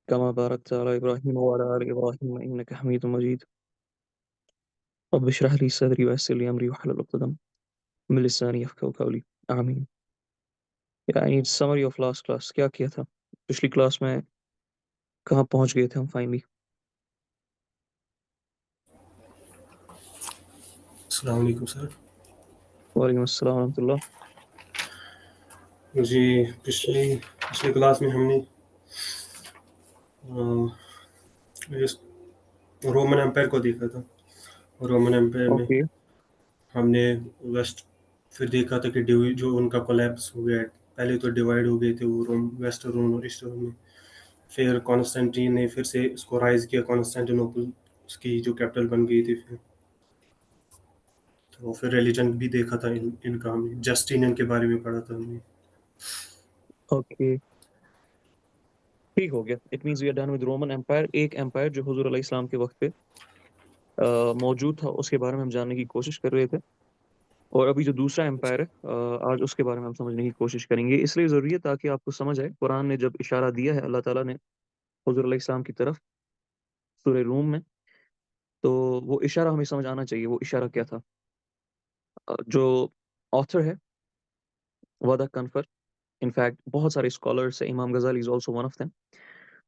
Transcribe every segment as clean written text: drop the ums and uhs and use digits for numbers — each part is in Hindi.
कमा बारकत अला इब्राहीम व अला आलि इब्राहीम इन्नका हमीदुम मजीद। रब्बि इश्रह ली सदरी व यस्सिर ली अमरी वहलुल उक़दतम मिन लिसानी यफ़क़हू क़ौली। आमीन। I need summary of last class. क्या किया था पिछली क्लास में? कहाँ पहुंच गए थे हम फाइनली? अस्सलाम वालेकुम सर। वालेकुम अस्सलाम व रहमतुल्लाह। जी, पिछली क्लास में हमने इस रोमन एम्पायर को देखा था। रोमन एम्पायर में ओके हमने वेस्ट फिर देखा था कि जो उनका कोलैप्स हो गया है। पहले तो डिवाइड हो गए थे वो रोम, वेस्ट रोम और ईस्ट रोम में। फिर कॉन्स्टेंटीन ने फिर से इसको राइज किया, कॉन्स्टेंटिनोपल उसकी जो कैपिटल बन गई थी। तो फिर रिलीजन भी देखा था इनका हमने, जस्टिनियन के बारे में पढ़ा था हमने। ओके, ठीक हो गया। It means we are done with Roman Empire. एक एम्पायर जो हुजूर अलैहि सलाम के वक्त पे मौजूद था, उसके बारे में हम जानने की कोशिश कर रहे थे। और अभी जो दूसरा एम्पायर है, आज उसके बारे में हम समझने की कोशिश करेंगे। इसलिए ज़रूरी है ताकि आपको समझ आए। कुरान ने जब इशारा दिया है अल्लाह ताला ने हुजूर अलैहि सलाम की तरफ सूरह रूम में, तो वो इशारा हमें समझ आना चाहिए। वो इशारा क्या था? जो ऑथर है वादा कनफर, इनफैक्ट बहुत सारे स्कॉलर्स है, इमाम गजाली is also one of them.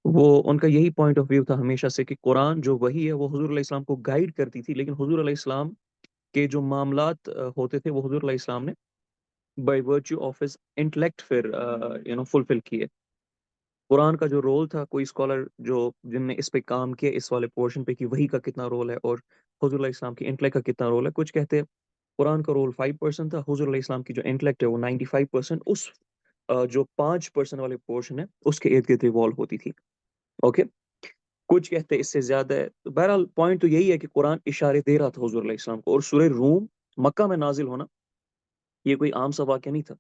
वो उनका यही पॉइंट ऑफ व्यू था हमेशा से कि कुरान जो वही है वो हुजूर अलैहि सलाम को गाइड करती थी, लेकिन हुजूर अलैहि सलाम के जो मामलात होते थे वो हुजूर अलैहि सलाम ने by virtue of his intellect फिर फुलफिल किए। कुरान का जो रोल था, कोई स्कॉलर जो जिनने इस पे काम किया, इस वाले पोर्शन पे, कि वही का कितना रोल है और हुजूर अलैहि सलाम की इंटेलेक्ट का कितना रोल है। कुछ कहते हैं कुरान का रोल 5% था, हुजूर अलैहि सलाम की जो इंटेलेक्ट है वो 95%, उस जो 5% वाले पोर्शन है उसके इर्द गिर्द रिवॉल्व होती थी। ओके, कुछ कहते हैं इससे ज्यादा है। तो बहरहाल पॉइंट तो यही है कि कुरान इशारे दे रहा था हुजूर अलैहि सलाम को। और सूरह रूम मक्का में नाजिल होना ये कोई आम सा वाक़या नहीं था।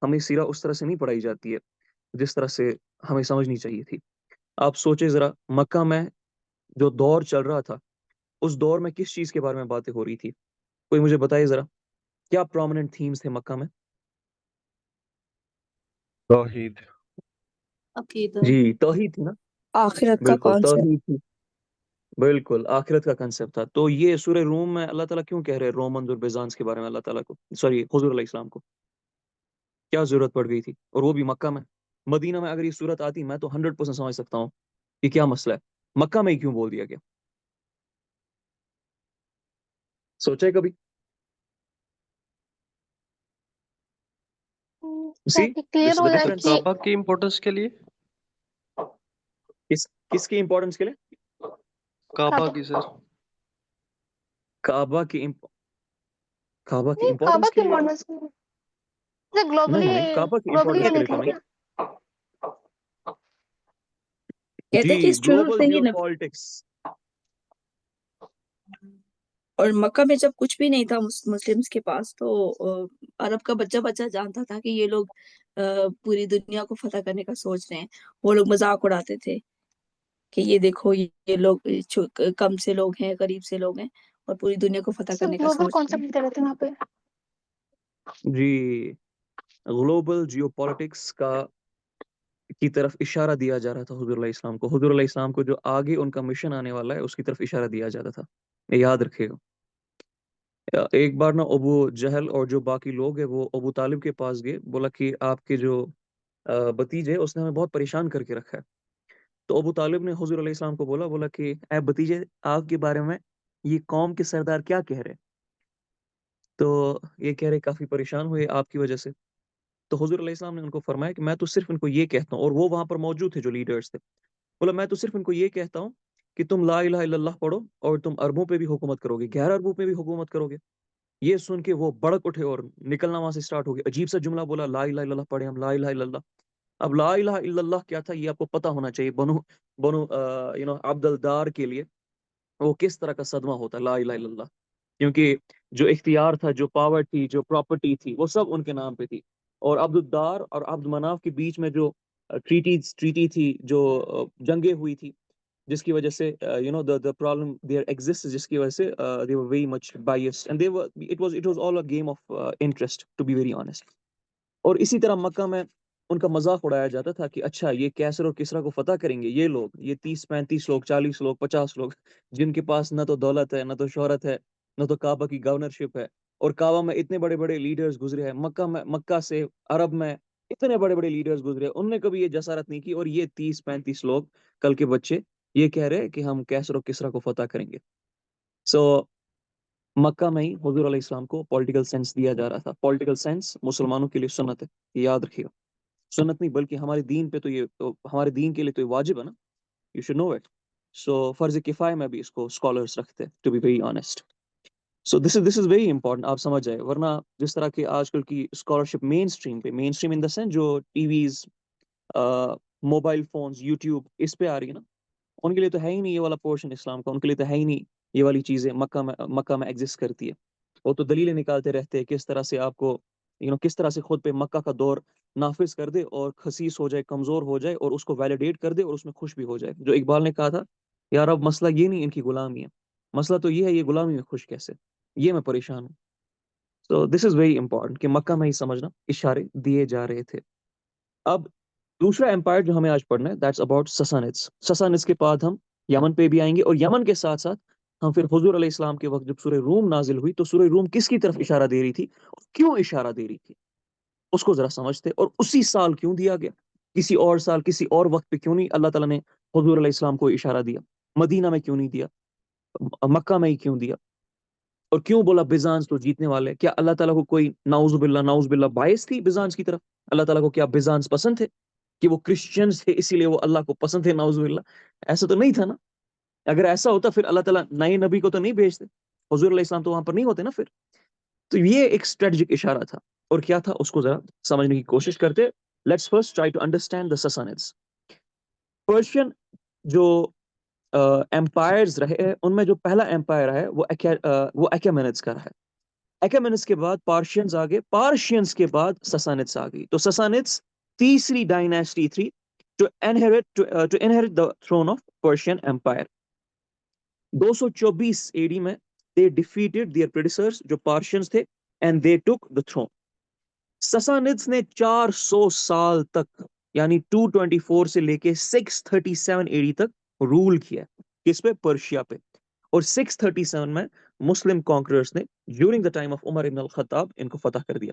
हमें सीरा उस तरह से नहीं पढ़ाई जाती है जिस तरह से हमें समझनी चाहिए थी। आप सोचे जरा, मक्का में जो दौर चल रहा था, उस दौर में किस चीज के बारे में बातें हो रही थी? कोई मुझे बताइए जरा, क्या प्रोमिनेंट थीम्स थे मक्का में? तौहीद। अकीदा, जी, तौहीद थी ना। आखिरत का बिल्कुल कॉन्सेप्ट। तौहीद थी। बिल्कुल आखिरत का कंसेप्ट था। तो ये सूरह रूम में अल्लाह ताला क्यों कह रहे हैं रोमन और बिजांस के बारे में अल्लाह ताला को, सॉरी हुजूर अलैहि सलाम को? क्या जरूरत पड़ गई थी? और वो भी मक्का में। मदीना में अगर ये सूरत आती, मैं तो 100% समझ सकता हूँ कि क्या मसला है। मक्का में ही क्यों बोल दिया गया? सोचा है कभी? सी ताकि क्लियर दिस इज हो द जाए डिफरेंस। कि काबा की इम्पोर्टेंस के लिए। किसकी इंपॉर्टेंस के लिए? काबा काबा की सर। काबा की काबा की नहीं, काबा इंपॉर्टेंस की के लिए? इम्पोर्टेंस ग्लोबली नहीं नहीं, काबा की ग्लोबली इंपॉर्टेंस के होनी लिए तो नहीं। चाहिए। कहते जी, हैं कि शुरू ग्लोबल से ही जियोपॉलिटिक्स। और मक्का में जब कुछ भी नहीं था मुस्लिम्स के पास, तो अरब का बच्चा बच्चा जानता था कि ये लोग पूरी दुनिया को फतह करने का सोच रहे हैं। वो लोग मजाक उड़ाते थे कि ये देखो, ये लोग कम से लोग हैं, गरीब से लोग हैं, और पूरी दुनिया को फतह सब करने का ग्लोबल सोच रहे हैं। कॉन्सेप्ट दे रहे थे वहाँ पे। जी, ग्लोबल जियोपॉलिटिक्स का की तरफ इशारा दिया जा रहा था हुजूर अलैहि इस्लाम को। हुजूर अलैहि इस्लाम को जो आगे उनका मिशन आने वाला है उसकी तरफ इशारा दिया जा रहा था। ये याद रखिएगा। एक बार ना अबू जहल और जो बाकी लोग हैं वो अबू तालिब के पास गए, बोला कि आपके जो भतीजे है उसने हमें बहुत परेशान करके रखा है। तो अबू तालिब ने हुजूर अलैहि इस्लाम को बोला बोला कि ऐ भतीजे, आपके बारे में ये कौम के सरदार क्या कह रहे हैं? तो ये कह रहे काफी परेशान हुए आपकी वजह से। तो हुजूर अलैहि सलाम ने उनको फरमाया कि मैं तो सिर्फ इनको ये कहता हूँ, और वो वहां पर मौजूद थे जो लीडर्स थे। बोला मैं तो सिर्फ इनको ये कहता हूँ कि तुम ला इलाहा इल्लल्लाह पढ़ो और तुम अरबों पे भी हुकूमत करोगे, 11 अरबों पे भी हुकूमत करोगे। ये सुन के वो भड़क उठे और निकलना वहां से स्टार्ट हो गया। अजीब सा जुमला बोला, ला इलाहा इल्लल्लाह पढ़े हम, ला इलाहा इल्लल्लाह। अब ला इलाहा इल्लल्लाह क्या था ये आपको पता होना चाहिए। बनु बनु अब्दुलदार के लिए वो किस तरह का सदमा होता है ला इलाहा इल्लल्लाह। क्योंकि जो इख्तियार था, जो पावर थी, जो प्रॉपर्टी थी, वो सब उनके नाम पे थी। और अब्दुद्दार और अब्द मनाफ के बीच में जो ट्रीटी थी, जो जंगें हुई थी, जिसकी वजह से द प्रॉब्लम देयर एग्जिस्ट, जिसकी वजह से they were very much biased and they were it was all a game of interest, to be very honest. और इसी तरह मक्का में उनका मजाक उड़ाया जाता था कि अच्छा ये कैसर और किसरा को फतह करेंगे ये लोग, ये 30-35 लोग, 40 लोग, 50 लोग, जिनके पास ना तो दौलत है, ना तो शोहरत है, ना तो काबा की गवर्नरशिप है, और काबा में इतने बड़े बड़े लीडर्स गुजरे हैं, मक्का से अरब में इतने बड़े बड़े लीडर्स गुजरे हैं, उनने कभी ये जसारत नहीं की, और ये 30-35 लोग कल के बच्चे ये कह रहे हैं कि हम कैसर और किसरा को फतह करेंगे। सो मक्का में ही हुजूर अलैहि सलाम को पॉलिटिकल सेंस दिया जा रहा था। पॉलिटिकल सेंस मुसलमानों के लिए सुन्नत है, ये याद रखिएगा। सुन्नत नहीं बल्कि हमारे दीन पे तो हमारे दीन के लिए तो ये वाजिब है ना, you should know it. So फर्ज किफाया में भी इसको स्कॉलर्स रखते हैं, to be very honest. So this is very important, आप समझ जाए, वरना जिस तरह की आजकल की scholarship mainstream in the sense जो टीवीज, मोबाइल फोन्स, यूट्यूब इस पे आ रही है ना, उनके लिए तो है ही नहीं ये वाला पोर्शन इस्लाम का, उनके लिए तो है ही नहीं ये वाली चीजें मक्का में एग्जिस्ट करती है। वो तो दलीलें निकालते रहते हैं किस तरह से आपको किस तरह से खुद पे मक्का का दौर नाफिज कर दे और खसीस हो जाए, कमजोर हो जाए, और उसको वैलिडेट कर दे और उसमें खुश भी हो जाए। जो इकबाल ने कहा था, यार अब मसला ये नहीं इनकी गुलामी है, मसला तो ये है ये गुलामी में खुश कैसे, ये मैं परेशान हूँ। तो दिस इज वेरी इंपॉर्टेंट कि मक्का में ही समझना इशारे दिए जा रहे थे। अब दूसरा एम्पायर जो हमें आज पढ़ना है, दैट्स अबाउट ससानिड्स। ससानिड्स के बाद हम यमन पे भी आएंगे, और यमन के साथ साथ हम फिर हुजूर अलैहि सलाम के वक्त जब सूरह रूम नाजिल हुई तो सूरह रूम किसकी तरफ इशारा दे रही थी और क्यों इशारा दे रही थी उसको जरा समझते, और उसी साल क्यों दिया गया, किसी और साल किसी और वक्त पे क्यों नहीं अल्लाह ताला ने हुजूर अलैहि सलाम को इशारा दिया, मदीना में क्यों नहीं दिया, मक्का में ही क्यों दिया, और क्यों बोला बिजांस तो जीतने वाले। क्या अल्लाह ताला को कोई नाउजुबिल्ला बायस थी बिजांस की तरफ? अल्लाह ताला को क्या बिजांस पसंद थे कि वो क्रिश्चियंस थे इसीलिए वो अल्लाह को पसंद थे? नाउजुबिल्ला, ऐसा तो नहीं था ना। अगर ऐसा होता फिर अल्लाह ताला नए नबी को तो नहीं भेजते, हुजूर अलैहि सलाम तो वहां पर नहीं होते ना फिर। तो ये एक स्ट्रेटजिक इशारा था, और क्या था उसको जरा समझने की कोशिश करते। Let's first try to understand the Sassanids. Persian जो एम्पायर्स रहे हैं उनमें जो पहला एम्पायर है वो अकेमेनिड्स का रहा है। अकेमेनिड्स के बाद पार्शियंस आ गए, पार्शियंस के बाद ससानिड्स आ गई। तो ससानिड्स तीसरी डायनेस्टी थी to inherit the throne of Persian empire. 224 AD में दे डिफीटेड देयर प्रेडिसर्स जो पार्शियंस थे, and they took the throne. Sassanids ने 400 साल तक यानी 224 से लेके 637 एडी तक रूल किया। किस पे? पर्शिया पे। और 637 में मुस्लिम कॉन्करर्स ने during the time of Umar ibn al Khattab इनको फतह कर दिया।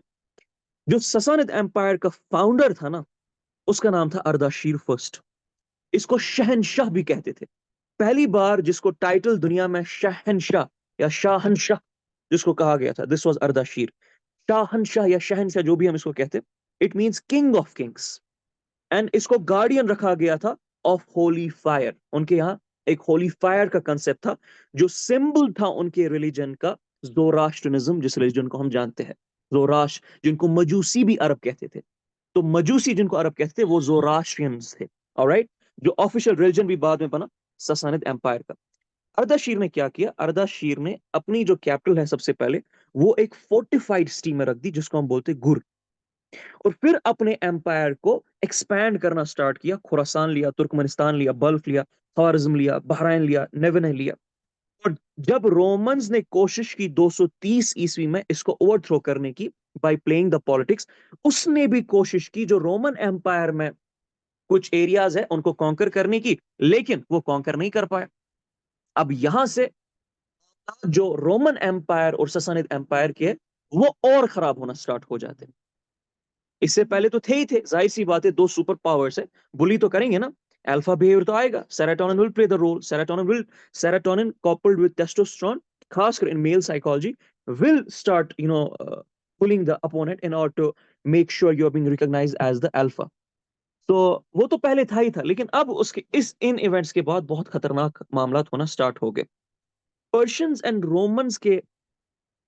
जो ससानिद एम्पायर का फाउंडर था ना, उसका नाम था अर्दाशीर फर्स्ट। इसको शहनशाह भी कहते थे। पहली बार जिसको टाइटल दुनिया में शहनशाह या शाहनशाह जिसको कहा गया था, दिस वाज अर्दाशीर। शाहनशाह या शहनशाह जो भी हम इसको कहते, it means king of Kings. And इसको गार्डियन रखा गया था ऑफ होली फायर। उनके यहाँ एक होली फायर का कंसेप्ट था जो सिंबल था उनके रिलीजन का, ज़ोरास्ट्रियनिज्म, जिस रिलीजन को हम जानते हैं। ज़ोरास्ट्र, जिनको मजूसी भी अरब कहते थे। तो मजूसी जिनको अरब कहते थे वो ज़ोरास्ट्रियंस थे, ऑलराइट, जो ऑफिशियल रिलीजन भी बाद में बना ससानिद एम्पायर का। अर्दाशीर ने क्या किया? अर्दाशीर ने अपनी जो कैपिटल है सबसे पहले वो एक फोर्टिफाइड सिटी में रख दी जिसको हम बोलते गुर, और फिर अपने एम्पायर को एक्सपैंड करना स्टार्ट किया। खुरासान लिया, तुर्कमेनिस्तान लिया, बल्फ लिया, ख्वारिज्म लिया, बहराइन लिया, नेवेन लिया। और जब रोमन्स ने कोशिश की 230 ईस्वी में इसको ओवरथ्रो करने की बाय प्लेइंग द पॉलिटिक्स, उसने भी कोशिश की जो रोमन एम्पायर में कुछ एरियाज है उनको कॉन्कर करने की, लेकिन वो कॉन्कर नहीं कर पाया। अब यहां से जो रोमन एम्पायर और ससानिद एम्पायर के वो और खराब होना स्टार्ट हो जाते हैं। इससे पहले तो थे ही थे, जाहिर सी बात है, दो सुपर पावर्स है, बुली तो करेंगे ना, अल्फा बिहेवियर तो आएगा, serotonin will play the role, serotonin coupled with testosterone, खासकर in male psychology, will start pulling the opponent in order to make sure you are being recognized as the alpha. तो वो तो पहले था ही था, लेकिन अब उसके इन इवेंट्स के बाद बहुत खतरनाक मामला होना स्टार्ट हो गए। पर्शियंस एंड रोमन्स के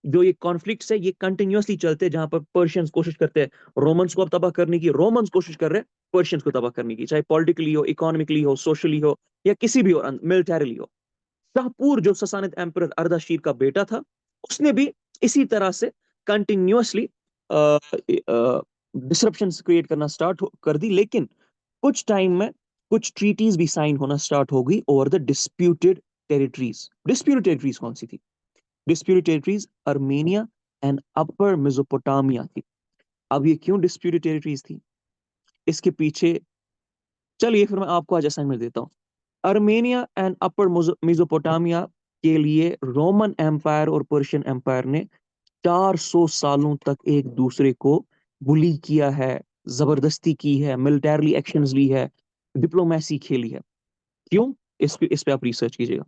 जो ये कॉन्फ्लिक्ट्स है ये कंटिन्यूअसली चलते हैं, जहां पर पर्शियंस कोशिश करते हैं रोमन्स को अब तबाह करने की, रोमन्स कोशिश कर रहे हैं पर्शियंस को तबाह करने की, चाहे पॉलिटिकली हो, इकोनॉमिकली हो, सोशली हो, या किसी भी और मिलिटरीली हो। शाहपूर जो ससानिद एम्परर अर्दाशीर का बेटा था, उसने भी इसी तरह से कंटिन्यूअसली डिसरप्शंस क्रिएट करना स्टार्ट कर दी। लेकिन कुछ टाइम में कुछ ट्रीटीज भी साइन होना स्टार्ट हो गई over the disputed territories. Disputed territories कौन सी थी? Disputed territories Armenia and upper Mesopotamia थी। अब ये क्यों डिस्प्यूटेड टेरिटरीज थी? इसके पीछे, चलिए फिर मैं आपको आज असाइनमेंट देता हूँ। अर्मेनिया एंड अपर मेसोपोटामिया के लिए रोमन एम्पायर और पर्शियन एम्पायर ने 400 सालों तक एक दूसरे को बुली किया है, जबरदस्ती की है, मिलिटरी एक्शंस ली है, डिप्लोमेसी खेली है। क्यों? इस पे आप रिसर्च कीजिएगा।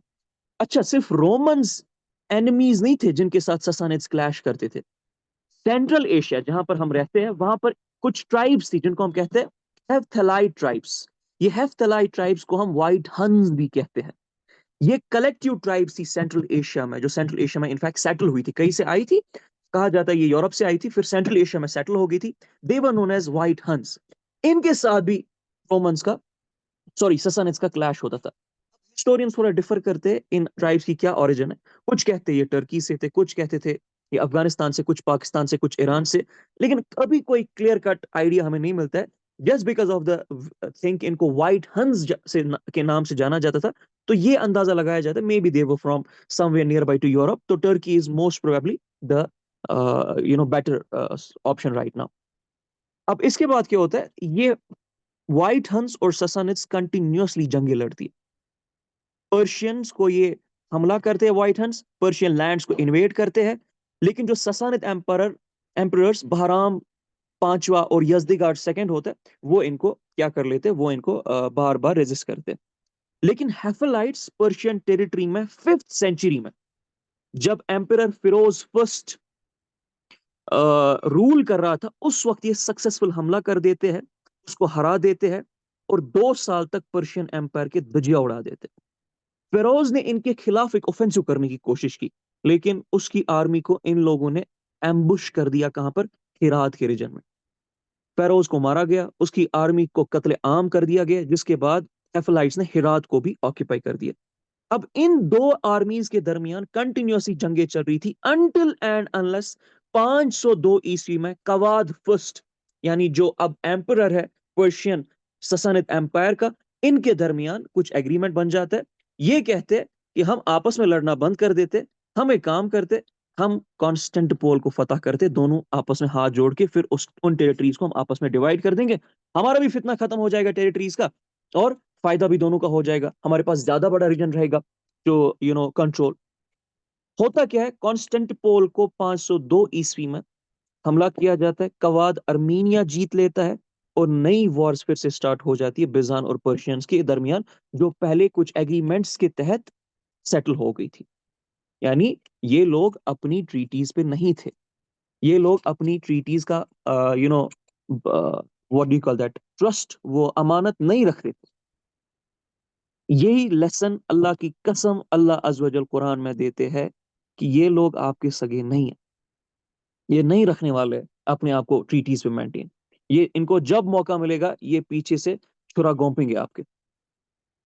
अच्छा, सिर्फ रोमन्स एनिमीज नहीं थे जिनके साथ ससानिड्स क्लैश करते थे। सेंट्रल एशिया जहां पर हम रहते हैं, वहां पर कुछ ट्राइब्स थी जिनको हम कहते हैं हेफ्थैलाइट ट्राइब्स। ये हेफ्थैलाइट ट्राइब्स को हम व्हाइट हंस भी कहते हैं। ये कलेक्टिव ट्राइब्स थी सेंट्रल एशिया में, जो सेंट्रल एशिया में इनफैक्ट सेटल हुई थी। कहीं से आई थी? कहा जाता है ये यूरोप से आई थी, फिर सेंट्रल एशिया में सेटल हो गई थी। दे वर नोन एज व्हाइट हंस। इनके साथ भी रोमन्स का, सॉरी, ससानिड्स का क्लैश होता था। हिस्टोरियंस थोड़ा डिफर करते हैं इन ट्राइब्स की क्या ओरिजिन है। कुछ कहते ये टर्की से थे, कुछ कहते थे ये अफगानिस्तान से, कुछ पाकिस्तान से, कुछ ईरान से, लेकिन कभी कोई क्लियर कट आइडिया हमें नहीं मिलता है। Just because of the think इनको व्हाइट हंस से के नाम से जाना जाता था, तो ये अंदाजा लगाया जाता है maybe they were from somewhere nearby to Europe. तो Turkey is most probably the better option right now. अब इसके बाद क्या होता है, ये व्हाइट हंस और ससानिड्स कंटिन्यूअसली जंगे लड़ती है। पर्शियंस को ये हमला करते हैं, व्हाइट हंस पर्शियन लैंड्स को इन्वेड करते हैं, लेकिन जो ससानिद एम्परर्स बहराम पांचवा और यजदिगार्ड सेकंड होता है, वो इनको क्या कर लेते हैं, वो इनको बार बार रेजिस्ट करते हैं। लेकिन हेफलाइट्स पर्शियन टेरिटरी में 5th सेंचुरी में, जब एम्परर फिरोज फर्स्ट रूल कर रहा था, उस वक्त ये सक्सेसफुल हमला कर देते हैं, उसको हरा देते हैं और 2 साल तक पर्शियन एम्पायर के धजिया उड़ा देते हैं। फिरोज ने इनके खिलाफ एक ऑफेंसिव करने की कोशिश की, लेकिन उसकी आर्मी को इन लोगों ने एम्बुश कर दिया। कहां पर? हिरात के रीजन में। फिरोज को मारा गया, उसकी आर्मी को कत्ले आम कर दिया गया, जिसके बाद हेफलाइट्स ने हिरात को भी ऑक्यूपाई कर दिया। अब इन दो आर्मीज के दरमियान कंटिन्यूसली जंगें चल रही थी अनटिल एंड अनलेस 502 ईस्वी में कवाद फर्स्ट, यानी जो अब एम्परर है पर्शियन ससानिद एम्पायर का, इनके दरमियान कुछ एग्रीमेंट बन जाता है। ये कहते हैं कि हम आपस में लड़ना बंद कर देते, हम एक काम करते, हम कॉन्स्टेंटिनोपल को फतह करते, दोनों आपस में हाथ जोड़ के, फिर उन टेरिटरीज को हम आपस में डिवाइड कर देंगे, हमारा भी फितना खत्म हो जाएगा टेरिटरीज का, और फायदा भी दोनों का हो जाएगा, हमारे पास ज्यादा बड़ा रीजन रहेगा जो कंट्रोल। होता क्या है, कॉन्स्टेंटिनोपल को 502 ईस्वी में हमला किया जाता है, कवाद अर्मीनिया जीत लेता है और नई वॉर्स फिर से स्टार्ट हो जाती है बिजान और पर्शियंस के दरमियान, जो पहले कुछ एग्रीमेंट्स के तहत सेटल हो गई थी। यानी ये लोग अपनी ट्रीटीज पे नहीं थे, ये लोग अपनी ट्रीटीज का what do you call that, trust, वो अमानत नहीं रख रहे थे। यही लेसन अल्लाह की कसम अल्लाह अज़्वजल कुरान में देते हैं कि ये लोग आपके सगे नहीं है, ये नहीं रखने वाले अपने आप को ट्रीटीज पे मेंटेन। ये इनको जब मौका मिलेगा ये पीछे से छुरा गोंपेंगे आपके।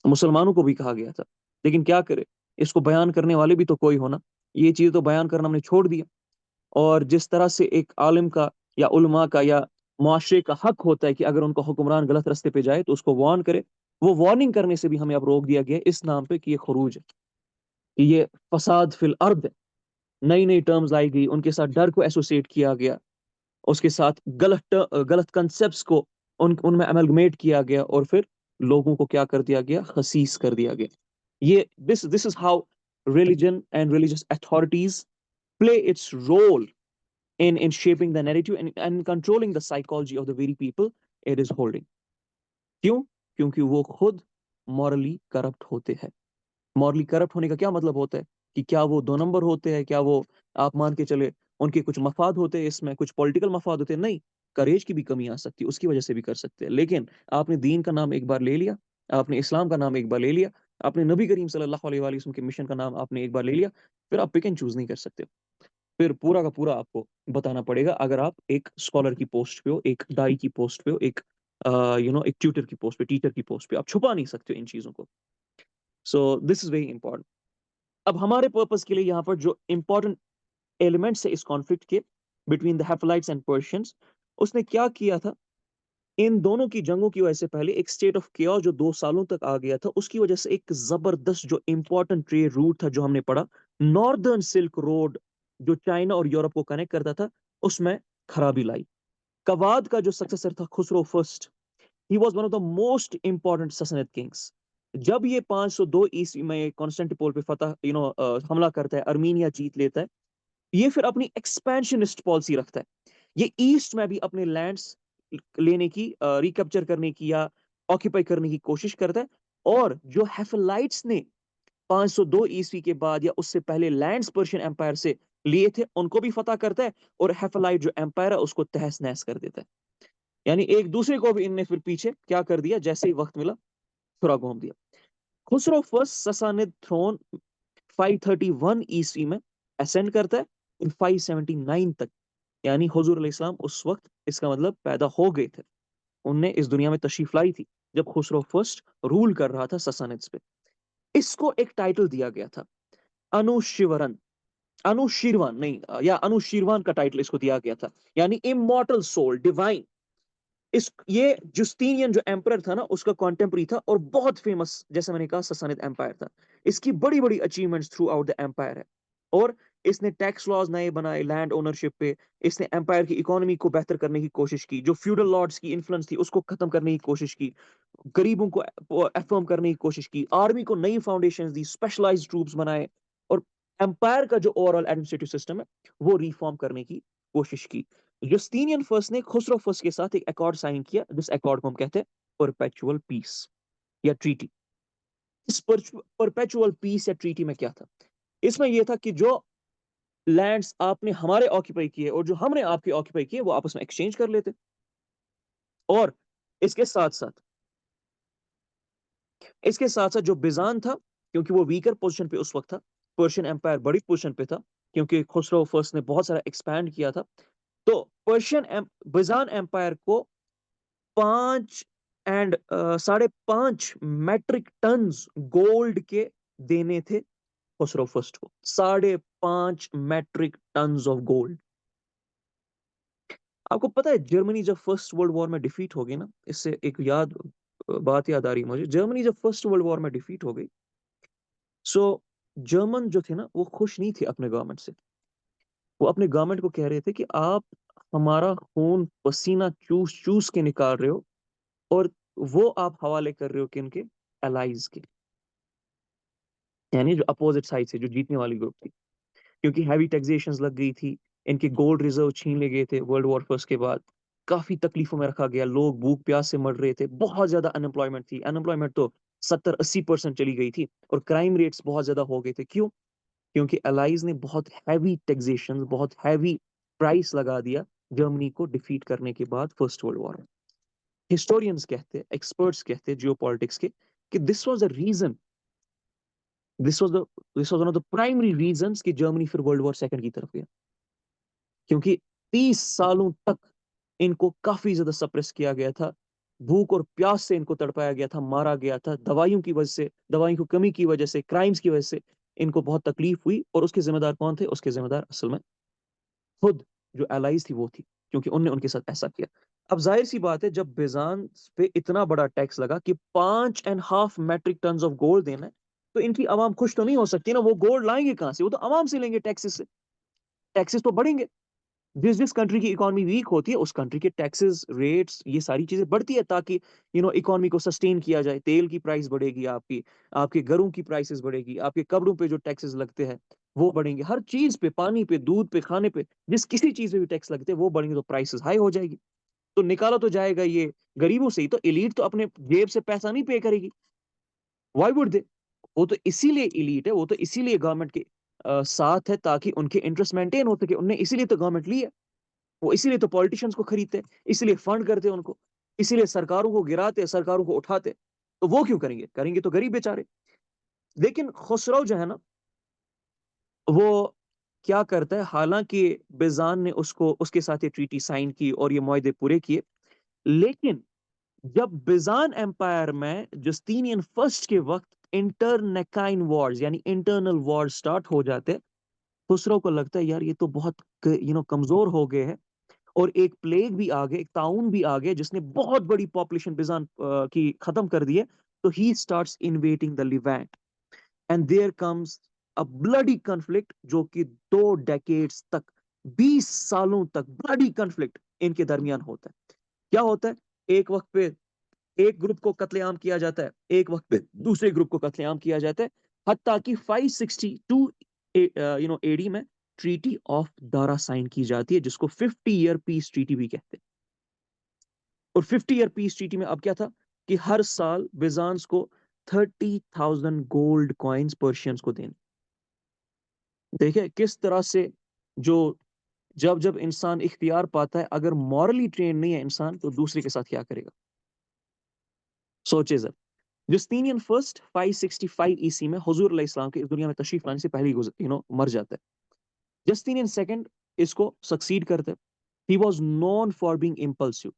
मुसलमानों को भी कहा गया था, लेकिन क्या करे, इसको बयान करने वाले भी तो कोई होना। ये चीज तो बयान करना हमने छोड़ दिया। और जिस तरह से एक आलिम का या उलमा का या मुआशरे का हक होता है कि अगर उनका हुक्मरान गलत रास्ते पे जाए तो उसको वार्न करे, वो वार्निंग करने से भी हमें अब रोक दिया गया इस नाम पे कि ये खुरूज है, कि ये फसाद फिल अर्द है। नई नई टर्म्स लाई गई, उनके साथ डर को एसोसिएट किया गया, उसके साथ गलत कंसेप्ट्स को उनमें अमेलगमेट किया गया, और फिर लोगों को क्या कर दिया गया, खसीस कर दिया गया। ये this is how religion and religious authorities play its role in shaping the narrative and controlling the psychology of the very people it is holding. क्यों? क्योंकि वो खुद मॉरली करप्ट होते हैं। मॉरली करप्ट होने का क्या मतलब होता है कि क्या वो 2 नंबर होते हैं, क्या वो, आप मान के चले, उनके कुछ मफाद होते हैं, इसमें कुछ पॉलिटिकल मफाद होते हैं? नहीं, करेज की भी कमी आ सकती है, उसकी वजह से भी कर सकते हैं। लेकिन आपने दीन का नाम एक बार ले लिया, आपने इस्लाम का नाम एक बार ले लिया, आपने नबी करीम सल्लल्लाहु अलैहि वसल्लम के मिशन का नाम आपने एक बार ले लिया, फिर आप पिक एंड चूज नहीं कर सकते। फिर पूरा का पूरा आपको बताना पड़ेगा। अगर आप एक स्कॉलर की पोस्ट पे हो, एक दाई की पोस्ट पे हो, एक एक ट्यूटर की पोस्ट पे, टीचर की पोस्ट पे, आप छुपा नहीं सकते इन चीजों को। सो दिस इज वेरी इंपॉर्टेंट। अब हमारे पर्पस के लिए यहाँ पर जो इंपॉर्टेंट एलिमेंट्स है इस कॉन्फ्लिक्ट के बिटवीन द हेफलाइट्स एंड पर्शियंस, उसने क्या किया था, इन दोनों की जंगों की वजह से पहले एक स्टेट ऑफ केओस जो 2 सालों तक आ गया था, उसकी वजह से एक जबरदस्त जो इंपॉर्टेंट ट्रेड रूट था जो हमने पढ़ा, नॉर्दर्न सिल्क रोड, जो चाइना और यूरोप को कनेक्ट करता था, उसमें खराबी लाई। कवाद का जो सक्सेसर था Khosrow first, he was one of the most important Sassanid kings. जब ये 502 ईस्वी में कॉन्स्टेंटिनोपल पे फतह हमला करता है, अर्मीनिया जीत लेता है, ये फिर अपनी एक्सपेंशनिस्ट पॉलिसी रखता है। ये ईस्ट में भी अपने लैंड्स लेने की, रिकैप्चर करने की या ऑक्यूपाई करने की कोशिश करता है। और जो हेफलाइट्स ने 502 ईस्वी के बाद या उससे पहले लैंड्स पर्शियन एम्पायर से लिए थे, उनको भी फतह करता है, और हेफलाइट जो एम्पायर है उसको तहस नहस कर देता है। यानी एक दूसरे को भी इनने फिर पीछे क्या कर दिया, जैसे ही वक्त मिला छुरा घोंप दिया। खुसरो फर्स्ट ससानिद थ्रोन 531 ईस्वी में असेंड करता है, और 579 तक, यानी हुजूर अलैहिस्सलाम उस वक्त, इसका मतलब पैदा हो गए थे, उनने इस दुनिया में तशरीफ लाई थी जब खुसरो फर्स्ट रूल कर रहा था ससानिद्स पे। इसको एक टाइटल दिया गया था, अनुशिवरन, अनुशीरवान नहीं, या अनुशीरवान का टाइटल इसको दिया गया था, यानी इमॉर्टल सोल, डिवाइन। इस ये जुस्टीनियन जो एम्परर था ना, उसका कॉन्टेम्परी था और बहुत फेमस, जैसे मैंने कहा, ससानिद एम्पायर था। इसकी बड़ी बड़ी achievements throughout the empire है। और इसने टैक्स लॉज नए बनाए लैंड ओनरशिप पे, इसने एम्पायर की इकोनॉमी को बेहतर करने की कोशिश की, जो फ्यूडल लॉर्ड्स की इन्फ्लुएंस थी उसको खत्म करने की कोशिश की, गरीबों को अफर्म करने की कोशिश की, आर्मी को नई फाउंडेशंस दी, स्पेशलाइज्ड ट्रूप्स बनाए, और एम्पायर का जो ओवरऑल एडमिनिस्ट्रेटिव सिस्टम है वो रिफॉर्म करने की कोशिश की। जस्टिनियन फर्स्ट ने खुसरो फर्स्ट के साथ एक अकॉर्ड साइन किया, जिस अकॉर्ड को हम कहते हैं परपेचुअल पीस या ट्रीटी। इस परपेचुअल पीस या ट्रीटी में क्या था? इसमें यह था कि जो लैंड्स आपने हमारे ऑक्यूपाई किए और जो हमने आपके ऑक्यूपाई किए वो आपस में एक्सचेंज कर लेते। और इसके साथ साथ जो बिजान था, क्योंकि वो वीकर पोजीशन पे उस वक्त था, पर्शियन एम्पायर बड़ी पोजीशन पे था, क्योंकि खुसरो फर्स्ट ने बहुत सारा एक्सपैंड किया था, तो बिजान एम्पायर को 5.5 मैट्रिक टन्स गोल्ड के देने थे खुसरो फर्स्ट को। 5.5 मैट्रिक टन्स ऑफ गोल्ड। आपको पता है जर्मनी जब फर्स्ट वर्ल्ड वॉर में डिफीट हो गई ना, इससे एक बात याद आ रही है मुझे। जर्मनी जब फर्स्ट वर्ल्ड वॉर में डिफीट हो गई, सो जर्मन जो थे ना वो खुश नहीं थे अपने गवर्नमेंट से। वो अपने गवर्नमेंट को कह रहे थे कि आप हमारा खून पसीना चूस चूस के निकाल रहे हो, और वो आप हवाले कर रहे हो कि इनके एलाइज के, यानी जो अपोजिट साइड से, जो जीतने वाली ग्रुप थी, क्योंकि हैवी टैक्सेशंस लग गई थी, इनके गोल्ड रिजर्व छीन ले गए थे वर्ल्ड वॉर फर्स्ट के बाद, काफी तकलीफों में रखा गया, लोग भूख प्यास से मर रहे थे, बहुत ज्यादा अनएम्प्लॉयमेंट थी, अनएम्प्लॉयमेंट तो 70-80% चली गई थी, और क्राइम रेट्स बहुत ज्यादा हो गए थे। क्यों? क्योंकि अलाइज ने बहुत हैवी टैक्सेशन, बहुत हैवी प्राइस लगा दिया जर्मनी को डिफीट करने के बाद फर्स्ट वर्ल्ड वॉर में। हिस्टोरियंस कहते हैं, एक्सपर्ट्स कहते हैं जियोपॉलिटिक्स के, कि this was the reason, this was one of the primary reasons कि जर्मनी फिर वर्ल्ड वॉर सेकंड की तरफ गया। क्योंकि 30 सालों तक इनको काफी ज्यादा सप्रेस किया गया था, भूख और प्यास से इनको तड़पाया गया था, मारा गया था, दवाइयों की वजह से, दवाइयों की कमी की वजह से, क्राइम्स की वजह से इनको बहुत तकलीफ हुई। और उसके जिम्मेदार कौन थे? उसके जिम्मेदार असल में खुद जो एलाइज थी वो थी, क्योंकि उनने उनके साथ ऐसा किया। अब जाहिर सी बात है, जब बिजांस पे इतना बड़ा टैक्स लगा कि 5.5 मैट्रिक टन ऑफ गोल्ड देना है, तो इनकी आवाम खुश तो नहीं हो सकती ना। वो गोल्ड लाएंगे कहां से? वो तो आवाम से लेंगे, टैक्सेस से। टैक्सेस तो बढ़ेंगे। जिस जिस कंट्री की इकोनॉमी वीक होती है उस कंट्री के टैक्सेस रेट्स, ये सारी चीजें बढ़ती है, ताकि इकोनॉमी को सस्टेन किया जाए। तेल की प्राइस बढ़ेगी, आपकी आपके घरों की प्राइसेस बढ़ेगी, आपके कपड़ों पे जो टैक्सेस लगते हैं वो बढ़ेंगे, हर चीज पे, पानी पे, दूध पे, खाने पे, जिस किसी चीज पे भी टैक्स लगते हैं वो बढ़ेंगे, तो प्राइसेस हाई हो जाएगी। तो निकाला तो जाएगा ये गरीबों से ही। तो एलीट तो अपने जेब से पैसा नहीं पे करेगी, व्हाई वुड दे? वो तो इसीलिए एलीट है, वो तो इसीलिए गवर्नमेंट के साथ है, ताकि उनके इंटरेस्ट मेंटेन हो सके। उनने इसीलिए तो गवर्नमेंट ली है, वो इसीलिए तो पॉलिटिशियंस को खरीदते हैं, इसीलिए फंड करते हैं उनको, इसीलिए सरकारों को गिराते हैं, सरकारों को उठाते हैं। तो वो क्यों करेंगे? करेंगे तो गरीब बेचारे। लेकिन खुसरो जो है ना, वो क्या करता है, हालांकि बिजान ने उसको, उसके साथ ये ट्रीटी साइन की और ये मुआहदे पूरे किए, लेकिन जब बिजान एम्पायर में जस्टिनियन फर्स्ट के वक्त इंटरनेकाइन वॉर्स यानी इंटरनल वॉर स्टार्ट हो जाते, खुसरो को लगता है यार ये तो बहुत कमजोर हो गए हैं, और एक प्लेग भी आ गया, एक ताउन भी आ गया जिसने बहुत बड़ी पॉपुलेशन बिजान की खत्म कर दी है। तो he starts invading the Levant, and there comes a bloody conflict, जो कि 2 डेकेड्स तक, 20 सालों तक ब्लडी कॉन्फ्लिक्ट इनके दरमियान होता है। क्या होता है? एक वक्त पे एक ग्रुप को कत्लेआम किया जाता है, एक वक्त पे दूसरे ग्रुप को कत्लेआम किया जाता है, हत्ता कि 562 एडी में ट्रीटी ऑफ दारा साइन की जाती है, जिसको 50 ईयर पीस ट्रीटी भी कहते हैं। और 50 ईयर पीस ट्रीटी में अब क्या था कि हर साल बिजांस को 30,000 गोल्ड कॉइन्स पर्शियंस को देने। देखे किस तरह से जो जब जब इंसान इख्तियार पाता है, अगर मॉरली ट्रेन नहीं है इंसान तो दूसरे के साथ क्या करेगा। सोचे जरा, जस्टिनियन फर्स्ट 565 ईसी में हुजूर अलैहि सलाम के इस दुनिया में तशरीफ लाने से पहले ही मर जाता है। जस्टिनियन सेकंड इसको सक्सीड करता है। He was known for being impulsive.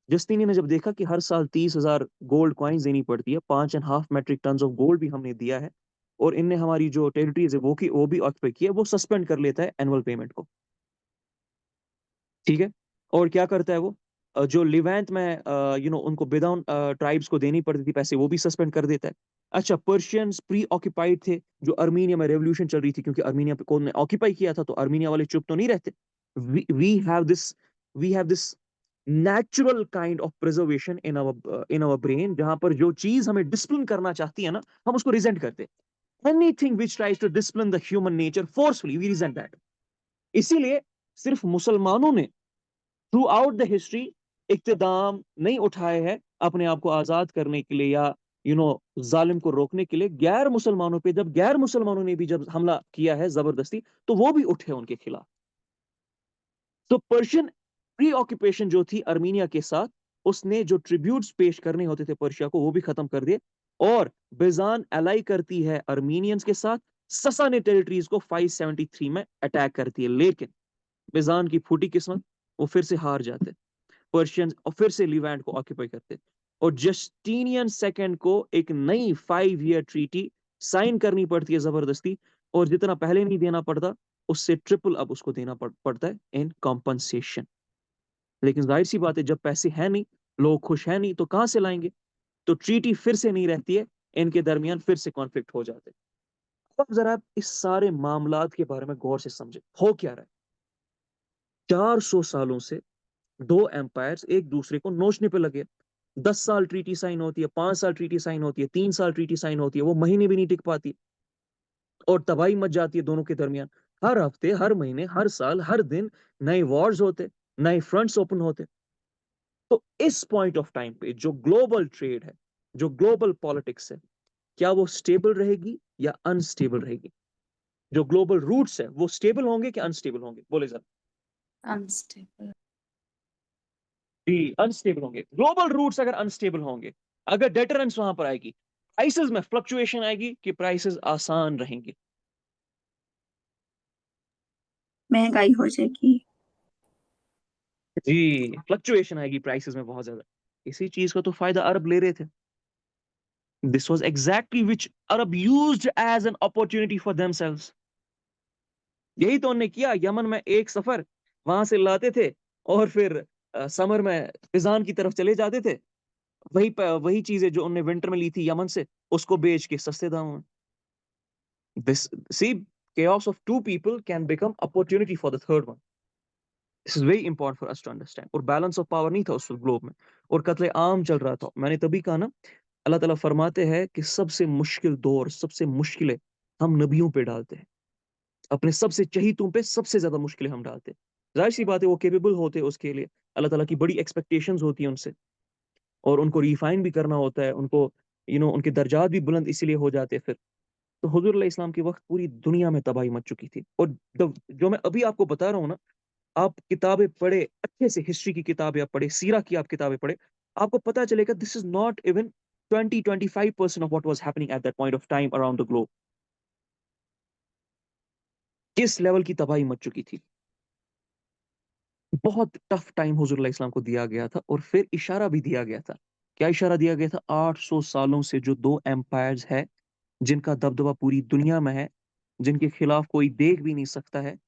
Justinian ने जब देखा कि हर साल 30,000 गोल्ड कॉइन्स देनी पड़ती है, 5.5 मेट्रिक टन ऑफ गोल्ड भी हमने दिया है और इनने हमारी जो टेरिटरीज है वो भी ऑक्यूपाई की है, वो सस्पेंड कर लेता है एनुअल पेमेंट को। ठीक है। और क्या करता है वो, जो लिवेंट में उनको बिदाउन ट्राइब्स को देनी पड़ती थी पैसे, वो भी सस्पेंड कर देता है। अच्छा, पर्शियंस प्री ऑक्यूपाइड थे, जो अर्मीनिया में रेवोल्यूशन चल रही थी, क्योंकि अर्मीनिया पे कौन ने ऑक्यूपाई किया था, तो अर्मीनिया वाले चुप तो नहीं रहते। We have this natural kind of preservation in our brain, जहां पर जो चीज हमें डिसिप्लिन करना चाहती है ना, हम उसको रिजेंट करते हैं। Anything which tries to discipline the human nature forcefully, we resent that. इसीलिए सिर्फ मुसलमानों ने थ्रू आउट द हिस्ट्री इक्तदाम नहीं उठाए हैं अपने आप को आजाद करने के लिए या जालिम को रोकने के लिए। गैर मुसलमानों पे जब गैर मुसलमानों ने भी जब हमला किया है जबरदस्ती, तो वो भी उठे उनके खिलाफ। तो पर्शियन प्री ऑक्यूपेशन जो थी अर्मीनिया के साथ, उसने जो ट्रिब्यूट्स पेश करने होते थे पर्शिया को, वो भी खत्म कर दिए। और बिजान अलाई करती है अर्मीनियंस के साथ, ससा ने टेरिटरीज को 573 में अटैक करती है, लेकिन बिजान की फूटी किस्मत, वो फिर से हार जाते। पर्शियंस और फिर से लिवेंट को ऑक्यूपाई करते, और जस्टिनियन सेकंड को एक नई 5 ईयर ट्रीटी साइन करनी पड़ती है जबरदस्ती, और जितना पहले नहीं देना पड़ता उससे ट्रिपल अब उसको देना पड़ता है इन कॉम्पनसेशन। लेकिन जाहिर सी बात है, जब पैसे हैं नहीं, लोग खुश हैं नहीं, तो कहां से लाएंगे। तो ट्रीटी फिर से नहीं रहती है, इनके दरमियान फिर से कॉन्फ्लिक्ट हो जाते हैं। अब जरा आप इस सारे मामलात के बारे में गौर से समझे, हो क्या रहा है। 400 सालों से दो एम्पायर्स एक दूसरे को नोचने पे लगे। 10 साल ट्रीटी साइन होती है, 5 साल ट्रीटी साइन होती है, 3 साल ट्रीटी साइन होती है, वो महीने भी नहीं टिक पाती, और तबाही मच जाती है दोनों के दरमियान। हर हफ्ते, हर महीने, हर साल, हर दिन नए वॉर्स होते, नए फ्रंट्स ओपन होते। तो इस पॉइंट ऑफ टाइम पे जो ग्लोबल ट्रेड है, जो ग्लोबल पॉलिटिक्स है, क्या वो स्टेबल रहेगी या अनस्टेबल रहेगी। जो ग्लोबल रूट्स है वो स्टेबल होंगे कि अनस्टेबल होंगे, बोले जरा। अनस्टेबल। जी, अनस्टेबल होंगे। ग्लोबल रूट्स अगर अनस्टेबल होंगे, अगर डेटरेंस वहां पर आएगी, प्राइसेस में फ्लक्चुएशन आएगी कि प्राइसेस आसान रहेंगे। महंगाई हो जाएगी। जी, फ्लक्चुएशन आएगी प्राइसेस में बहुत ज्यादा। इसी चीज का तो फायदा अरब ले रहे थे। This was exactly which Arab used as an opportunity for themselves. यही तो उन्होंने किया। यमन में एक सफर वहां से लाते थे, और फिर समर में फिजान की तरफ चले जाते थे। वही चीजें जो उन्होंने विंटर में ली थी यमन से, उसको बेच के सस्ते दामों में। This see chaos of two people can become opportunity for the third one. This is very important for us to understand. और बैलेंस ऑफ पावर नहीं था उस ग्लोब में, और कत्ले आम चल रहा था। मैंने तभी कहा ना, अल्लाह ताला फरमाते हैं कि सबसे मुश्किल दौर, सबसे मुश्किलें हम नबियों पे डालते हैं, अपने सबसे चहीतों पे सबसे ज्यादा मुश्किलें हम डालते हैं। जाहिर सी बात है, वो केपेबल होते हैं उसके लिए, अल्लाह ताला की बड़ी एक्सपेक्टेशंस होती हैं उनसे, और उनको रिफाइन भी करना होता है, उनको उनके दर्जात भी बुलंद इसीलिए हो जाते हैं फिर। तो हुजूर अलैहि इस्लाम के वक्त पूरी दुनिया में तबाही मच चुकी थी। और जो मैं अभी आपको बता रहा हूँ ना, आप किताबें पढ़े अच्छे से, हिस्ट्री की किताबें आप पढ़े, सीरा की आप किताबें पढ़े, आपको पता चलेगा this is not even 20-25% of what was happening at that point of time around the globe. किस लेवल की तबाही मच चुकी थी। बहुत टफ टाइम हुजूर अलैहि इस्लाम को दिया गया था, और फिर इशारा भी दिया गया था। क्या इशारा दिया गया था? 800 सालों से जो दो एम्पायर्स है, जिनका दबदबा पूरी दुनिया में है, जिनके खिलाफ कोई देख भी नहीं सकता है,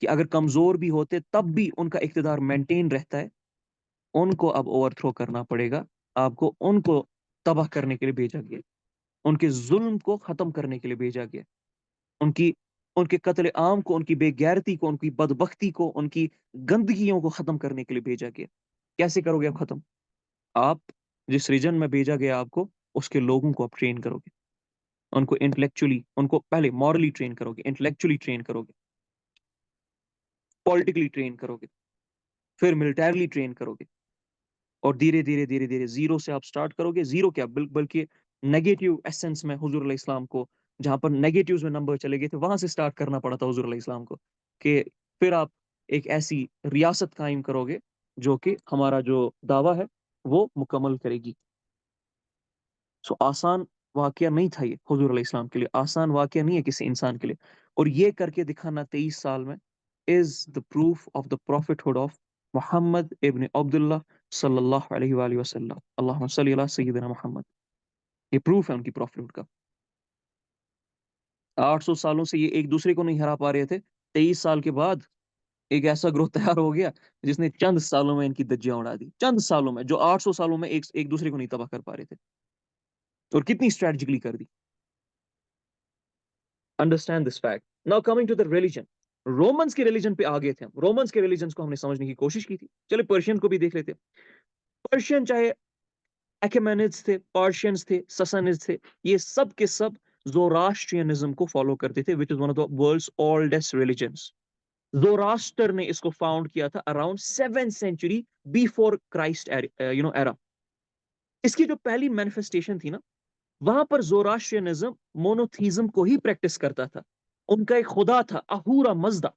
कि अगर कमजोर भी होते तब भी उनका इक़्तिदार मेंटेन रहता है, उनको अब ओवरथ्रो करना पड़ेगा। आपको उनको तबाह करने के लिए भेजा गया, उनके जुल्म को खत्म करने के लिए भेजा गया, उनकी उनके कत्ले आम को, उनकी बेगैरती को, उनकी बदबख्ती को, उनकी गंदगियों को खत्म करने के लिए भेजा गया। कैसे करोगे आप खत्म? आप जिस रीजन में भेजा गया आपको, उसके लोगों को आप ट्रेन करोगे, उनको इंटेलेक्चुअली, उनको पहले मॉरली ट्रेन करोगे, इंटेलेक्चुअली ट्रेन करोगे, पॉलिटिकली ट्रेन करोगे, फिर मिलिटरली ट्रेन करोगे, और धीरे धीरे धीरे धीरे जीरो से आप स्टार्ट करोगे। जीरो क्या, बल्कि नेगेटिव एसेंस में हुजूर अलैहि इस्लाम को, जहां पर नेगेटिव्स में नंबर चले गए थे, वहां से स्टार्ट करना पड़ा था हुजूर अलैहि इस्लाम को, कि फिर आप एक ऐसी रियासत कायम करोगे जो कि हमारा जो दावा है वो मुकम्मल करेगी। सो आसान वाकया नहीं था ये हुजूर अलैहि इस्लाम के लिए, आसान वाकया नहीं है किसी इंसान के लिए। और ये करके दिखाना 23 साल में is the proof of the prophethood of Muhammad ibn Abdullah सल्लल्लाहु अलैहि वसल्लम। अल्लाहुम्मा सल्ली अला सय्यिदिना मोहम्मद। ये प्रूफ है उनकी प्रॉफिटहुड का। 800 सालों से ये एक दूसरे को नहीं हरा पा रहे थे, 23 साल के बाद एक ऐसा ग्रोथ तैयार हो गया जिसने चंद सालों में इनकी धज्जियां उड़ा दी, चंद सालों में, जो 800 सालों में एक दूसरे को नहीं तबाह कर पा रहे थे, और कितनी स्ट्रेटजिकली कर दी। Understand this fact. Now coming to the religion, Romans के रिलीजन पे आ गए थे हम, रोमन्स के रिलीजन को हमने समझने की कोशिश की थी, चलिए पर्शियन को भी देख लेते। पर्शियन चाहे अकेमेनिड्स थे, पर्शियंस थे, ससानिड्स थे, ये सब के सब ज़ोरास्ट्रियनिज्म को फॉलो करते थे, which is one of the world's oldest religions. Zoroaster ने इसको फाउंड किया था around 7th century before Christ era. इसकी जो पहली मैनिफेस्टेशन थी ना, वहां पर ज़ोरास्ट्रियनिज्म मोनोथीज्म को ही प्रैक्टिस करता था। उनका एक खुदा था अहूरा मज़दा।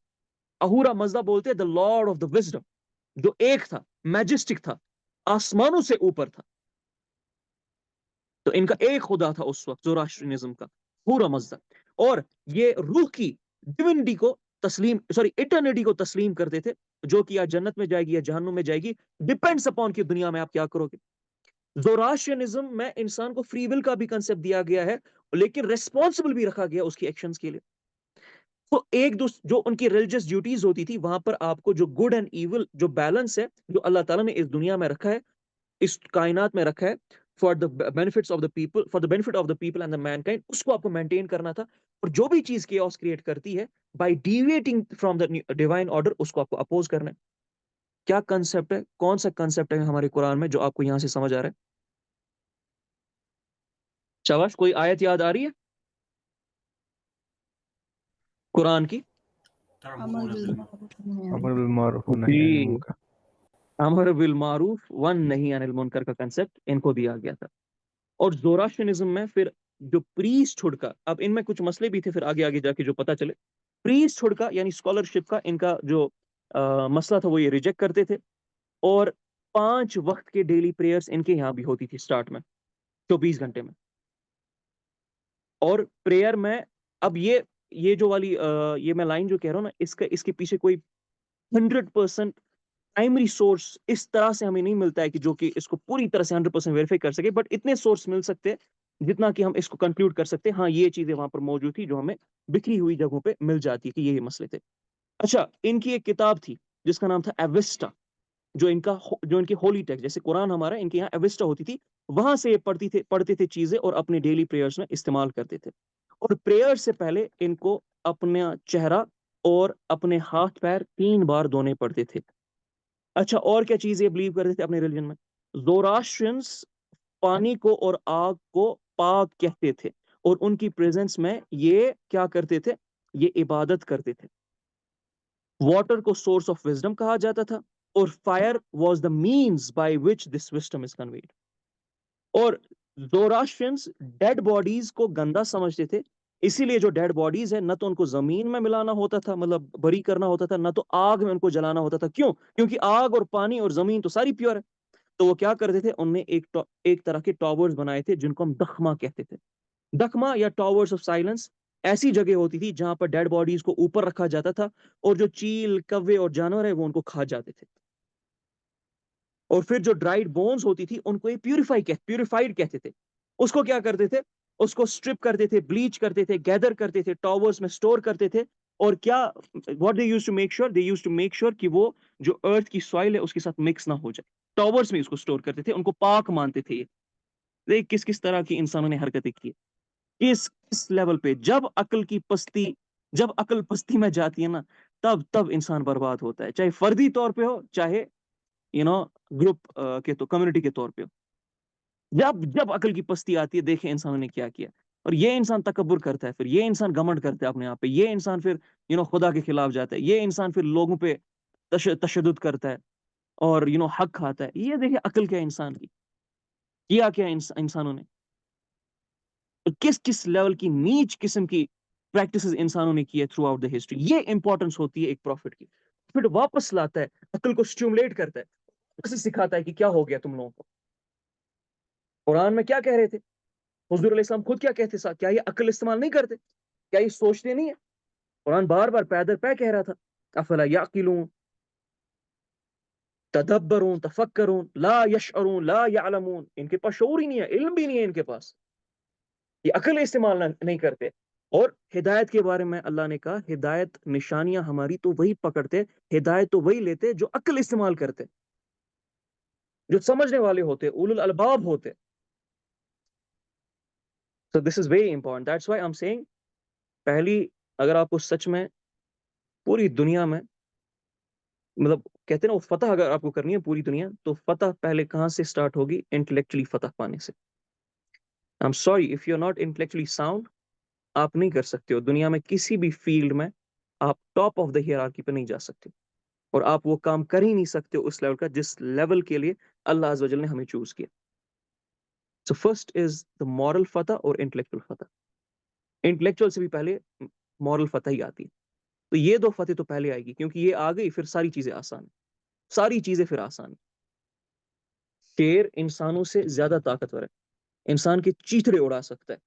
अहूरा मज़दा बोलते हैं the Lord of the wisdom, जो एक था, मैजेस्टिक था, आसमानों से ऊपर था। तो इनका एक खुदा था उस वक्त ज़ोरास्ट्रियनिज्म का, अहूरा मज़दा। और ये रूह की, डिविनिटी को तस्लीम, सॉरी इटर्निटी को तस्लीम करते थे, जो कि या जन्नत में जाएगी या जहन्नुम में जाएगी, डिपेंड्स अपॉन कि दुनिया में आप क्या करोगे। ज़ोरास्ट्रियनिज्म में इंसान को फ्री विल का भी कंसेप्ट दिया गया है, लेकिन रेस्पॉन्सिबल भी रखा गया उसकी एक्शंस के लिए। तो एक जो उनकी रिलीजियस ड्यूटीज होती थी, वहां पर आपको जो गुड एंड इविल, जो बैलेंस है, जो अल्लाह ताला ने इस दुनिया में रखा है, इस कायनात में रखा है, for the benefits of the people, for the benefit of the people and the Mankind, उसको आपको मेंटेन करना था। और जो भी चीज केओस क्रिएट करती है by deviating from the divine order, उसको आपको अपोज करना है। क्या कंसेप्ट है, कौन सा कंसेप्ट है हमारे कुरान में जो आपको यहां से समझ आ रहा है? शाबाश, कोई आयत याद आ रही है कुरान की? अमल बिल अमर बिल मारूफ व नही अनिल मुनकर। अमर बिल मारूफ वन नहीं अनिल मुनकर का कंसेप्ट इनको दिया गया था। और ज़ोरास्ट्रियनिज्म में फिर जो प्रीस्टहुड का, अब इनमें कुछ मसले भी थे, फिर आगे आगे जाके जो पता चले, प्रीस्टहुड का यानी स्कॉलरशिप का इनका जो मसला था, वो ये रिजेक्ट करते थे। और 5 वक्त के डेली प्रेयर्स इनके यहाँ भी होती थी स्टार्ट में, 24 घंटे में। और प्रेयर में, अब ये जो वाली ये मैं लाइन जो कह रहा हूँ ना, इसके पीछे कोई 100% प्राइमरी सोर्स इस तरह से हमें नहीं मिलता है कि जो कि इसको पूरी तरह से 100% वेरीफाई कर सके, बट इतने सोर्स मिल सकते हैं जितना कि हम इसको कंक्लूड कर सकते हैं, हाँ ये चीजें वहां पर मौजूद थी जो हमें बिखरी हुई जगहों पे मिल जाती है कि ये मसले थे। अच्छा, इनकी एक किताब थी जिसका नाम था एविस्टा, जो इनकी होली टेक्स्ट, जैसे कुरान हमारा, इनके यहाँ एविस्टा होती थी, वहां से ये पढ़ते थे चीजें और अपने डेली प्रेयर्स में इस्तेमाल करते थे। और प्रेयर से पहले इनको अपना चेहरा और अपने हाथ पैर 3 बार धोने पड़ते थे। अच्छा, और क्या चीजें बिलीव करते थे अपने रिलीजन में? ज़ोरास्ट्रियंस पानी को और आग को पाक कहते थे, और उनकी प्रेजेंस में ये क्या करते थे, ये इबादत करते थे। वाटर को सोर्स ऑफ विजडम कहा जाता था, और fire was the means by which this wisdom is conveyed. और ज़ोरास्ट्रियंस डेड बॉडीज को गंदा समझते थे, इसीलिए जो डेड बॉडीज है, ना तो उनको जमीन में मिलाना होता था, मतलब बरी करना होता था, ना तो आग में उनको जलाना होता था। क्यों? क्योंकि आग और पानी और जमीन तो सारी प्योर है। तो वो क्या करते थे, उनने एक तरह के टॉवर्स बनाए थे जिनको हम दखमा कहते थे। दखमा या टॉवर्स ऑफ साइलेंस ऐसी जगह होती थी जहां पर डेड बॉडीज को ऊपर रखा जाता था, और जो चील, कव्वे और जानवर है वो उनको खा जाते थे। और फिर जो ड्राइड बोन्स होती थी उनको ये प्यूरिफाइड कहते थे। उसको क्या करते थे, उसको स्ट्रिप करते थे, ब्लीच करते थे, गैदर करते थे, टॉवर्स में स्टोर करते थे। और क्या, what they used to make sure, they used to make sure कि वो जो अर्थ की सॉइल है उसके साथ मिक्स ना हो जाए। टॉवर्स में उसको स्टोर करते थे, उनको पाक मानते थे ये। देख किस किस तरह की इंसानों ने हरकतें की, किस किस लेवल पे। जब अकल पस्ती में जाती है ना, तब तब इंसान बर्बाद होता है, चाहे फर्दी तौर पे हो, चाहे ग्रुप के तो कम्युनिटी के तौर पे हो। जब जब अकल की पस्ती आती है, देखें इंसानों ने क्या किया। और ये इंसान तकब्बुर करता है, फिर ये इंसान घमंड करता है अपने आप पे, ये इंसान फिर खुदा के खिलाफ जाता है, ये इंसान फिर लोगों पे तशद्दुद करता है और हक खाता है। ये देखिए अकल क्या है इंसान की, किया क्या इंसानों ने, किस किस लेवल की नीच किस्म की प्रैक्टिसेस इंसानों ने की है थ्रू आउट द हिस्ट्री। ये इंपॉर्टेंस होती है एक प्रॉफिट की। फिर वापस लाता है, अकल को स्टिमुलेट करता है, उसे सिखाता है कि क्या हो गया तुम लोगों को। कुरान में क्या कह रहे थे हुजूर अलैहि सलाम, खुद क्या कहते साथ, क्या ये अकल इस्तेमाल नहीं करते, क्या ये सोचते नहीं है? कुरान बार बार पैदर पै कह रहा था, अफला याकिलून तदब्बरून तफक्करून ला यशअरून ला यअलमून। इनके पास शऊर ही नहीं है, इल्म भी नहीं है इनके पास, ये अकल इस्तेमाल नहीं करते। और हिदायत के बारे में अल्लाह ने कहा, हिदायत निशानियां हमारी तो वही पकड़ते, हिदायत तो वही लेते जो अकल इस्तेमाल करते, जो समझने वाले होते, उलुल अलबाब होते। So this is very important. That's why I'm saying, पहली, अगर आपको सच में पूरी दुनिया में, मतलब कहते हैं ना वो फतह अगर आपको करनी है पूरी दुनिया, तो फतह पहले कहां से स्टार्ट होगी? इंटेलेक्चुअली फतह पाने से। I am sorry if you are not intellectually sound, आप नहीं कर सकते हो दुनिया में किसी भी फील्ड में, आप टॉप ऑफ द हियरार्की पे नहीं जा सकते, और आप वो काम कर ही नहीं सकते उस लेवल का जिस लेवल के लिए अल्लाह अज़्ज़ व जल ने हमें चूज किया। So first is the moral फतह और इंटेलेक्चुअल फतह। इंटेलेक्चुअल से भी पहले मॉरल फतह ही आती है। तो ये दो फतेह तो पहले आएगी, क्योंकि ये आ गई फिर सारी चीजें आसान है, सारी चीजें फिर आसान है। शेर इंसानों से ज्यादा ताकतवर है, इंसान के चीथड़े उड़ा सकता है,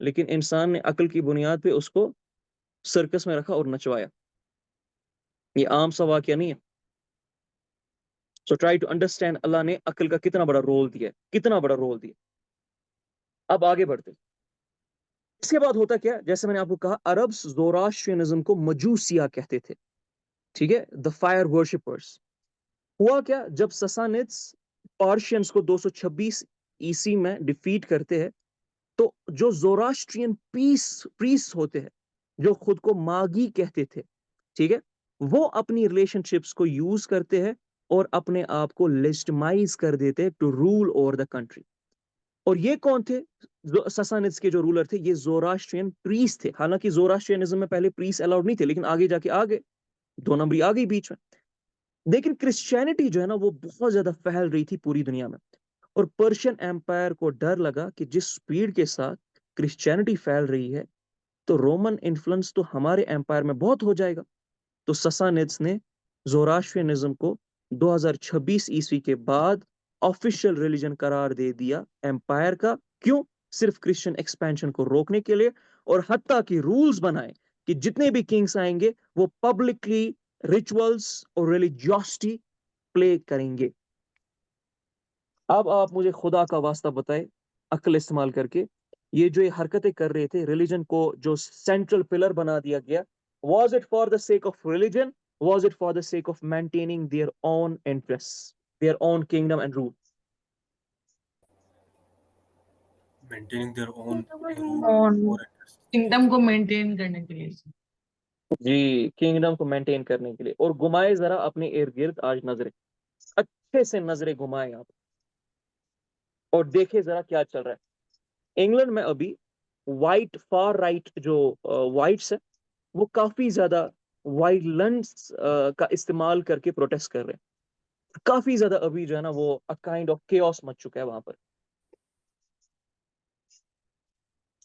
लेकिन इंसान ने अकल की बुनियाद पे उसको सर्कस में रखा और नचवाया। ये आम सा वाकया नहीं है। सो ट्राई टू अंडरस्टैंड अल्लाह ने अकल का कितना बड़ा रोल दिया है, कितना बड़ा रोल दिया। अब आगे बढ़ते, इसके बाद होता क्या, जैसे मैंने आपको कहा, अरब ज़ोरास्ट्रियनिज्म को मजूसिया कहते थे, ठीक है, द फायर वर्शिपर्स। हुआ क्या, जब ससानिड्स पर्शियंस को 226 ईसी में डिफीट करते हैं, तो जो ज़ोरास्ट्रियन प्रीस्ट होते हैं, जो खुद को मागी कहते थे, ठीक है, वो अपनी रिलेशनशिप्स को यूज करते हैं और अपने आप को लेजिटिमाइज कर देते हैं to rule over the country. और ये कौन थे? ससानिड्स के जो रूलर थे, ये ज़ोरास्ट्रियन प्रीस्ट थे। हालांकि ज़ोरास्ट्रियनिज्म में पहले प्रीस्ट अलाउड नहीं थे, लेकिन आगे जाके आ गए, दो नंबरी आ गई बीच में। लेकिन क्रिश्चियनिटी जो है ना, वो बहुत ज्यादा फैल रही थी पूरी दुनिया में, और पर्शियन एम्पायर को डर लगा कि जिस स्पीड के साथ क्रिश्चियनिटी फैल रही है, तो रोमन इन्फ्लुएंस तो हमारे एम्पायर में बहुत हो जाएगा। तो ससानिड्स ने ज़ोरास्ट्रियनिज्म को 2026 ईस्वी के बाद ऑफिशियल रिलीजन करार दे दिया एम्पायर का। क्यों? सिर्फ क्रिश्चियन एक्सपेंशन को रोकने के लिए, और हत्ता की रूल्स बनाए कि जितने भी किंग्स आएंगे वो पब्लिकली रिचुअल्स और रिलीजियोसिटी प्ले करेंगे। अब आप मुझे खुदा का वास्ता बताएं, अक्ल इस्तेमाल करके, ये जो ये हरकतें कर रहे थे, रिलीजन को जो सेंट्रल पिलर बना दिया गया, was it for the sake of religion, was it for the sake of maintaining their own interests, their own kingdom and rule? Maintaining their own rule और और किंगडम को मेंटेन करने के लिए। जी, किंगडम को मेंटेन करने के लिए। और घुमाए जरा अपने इर्द गिर्द आज नजरें, अच्छे से नजरें घुमाए आप, और देखे जरा क्या चल रहा है इंग्लैंड में अभी। वाइट फार राइट जो वाइट्स है, वो काफी ज्यादा वायलेंस का इस्तेमाल करके प्रोटेस्ट कर रहे हैं। काफी ज्यादा अभी जो है ना, वो a kind of chaos much चुका है वहां पर।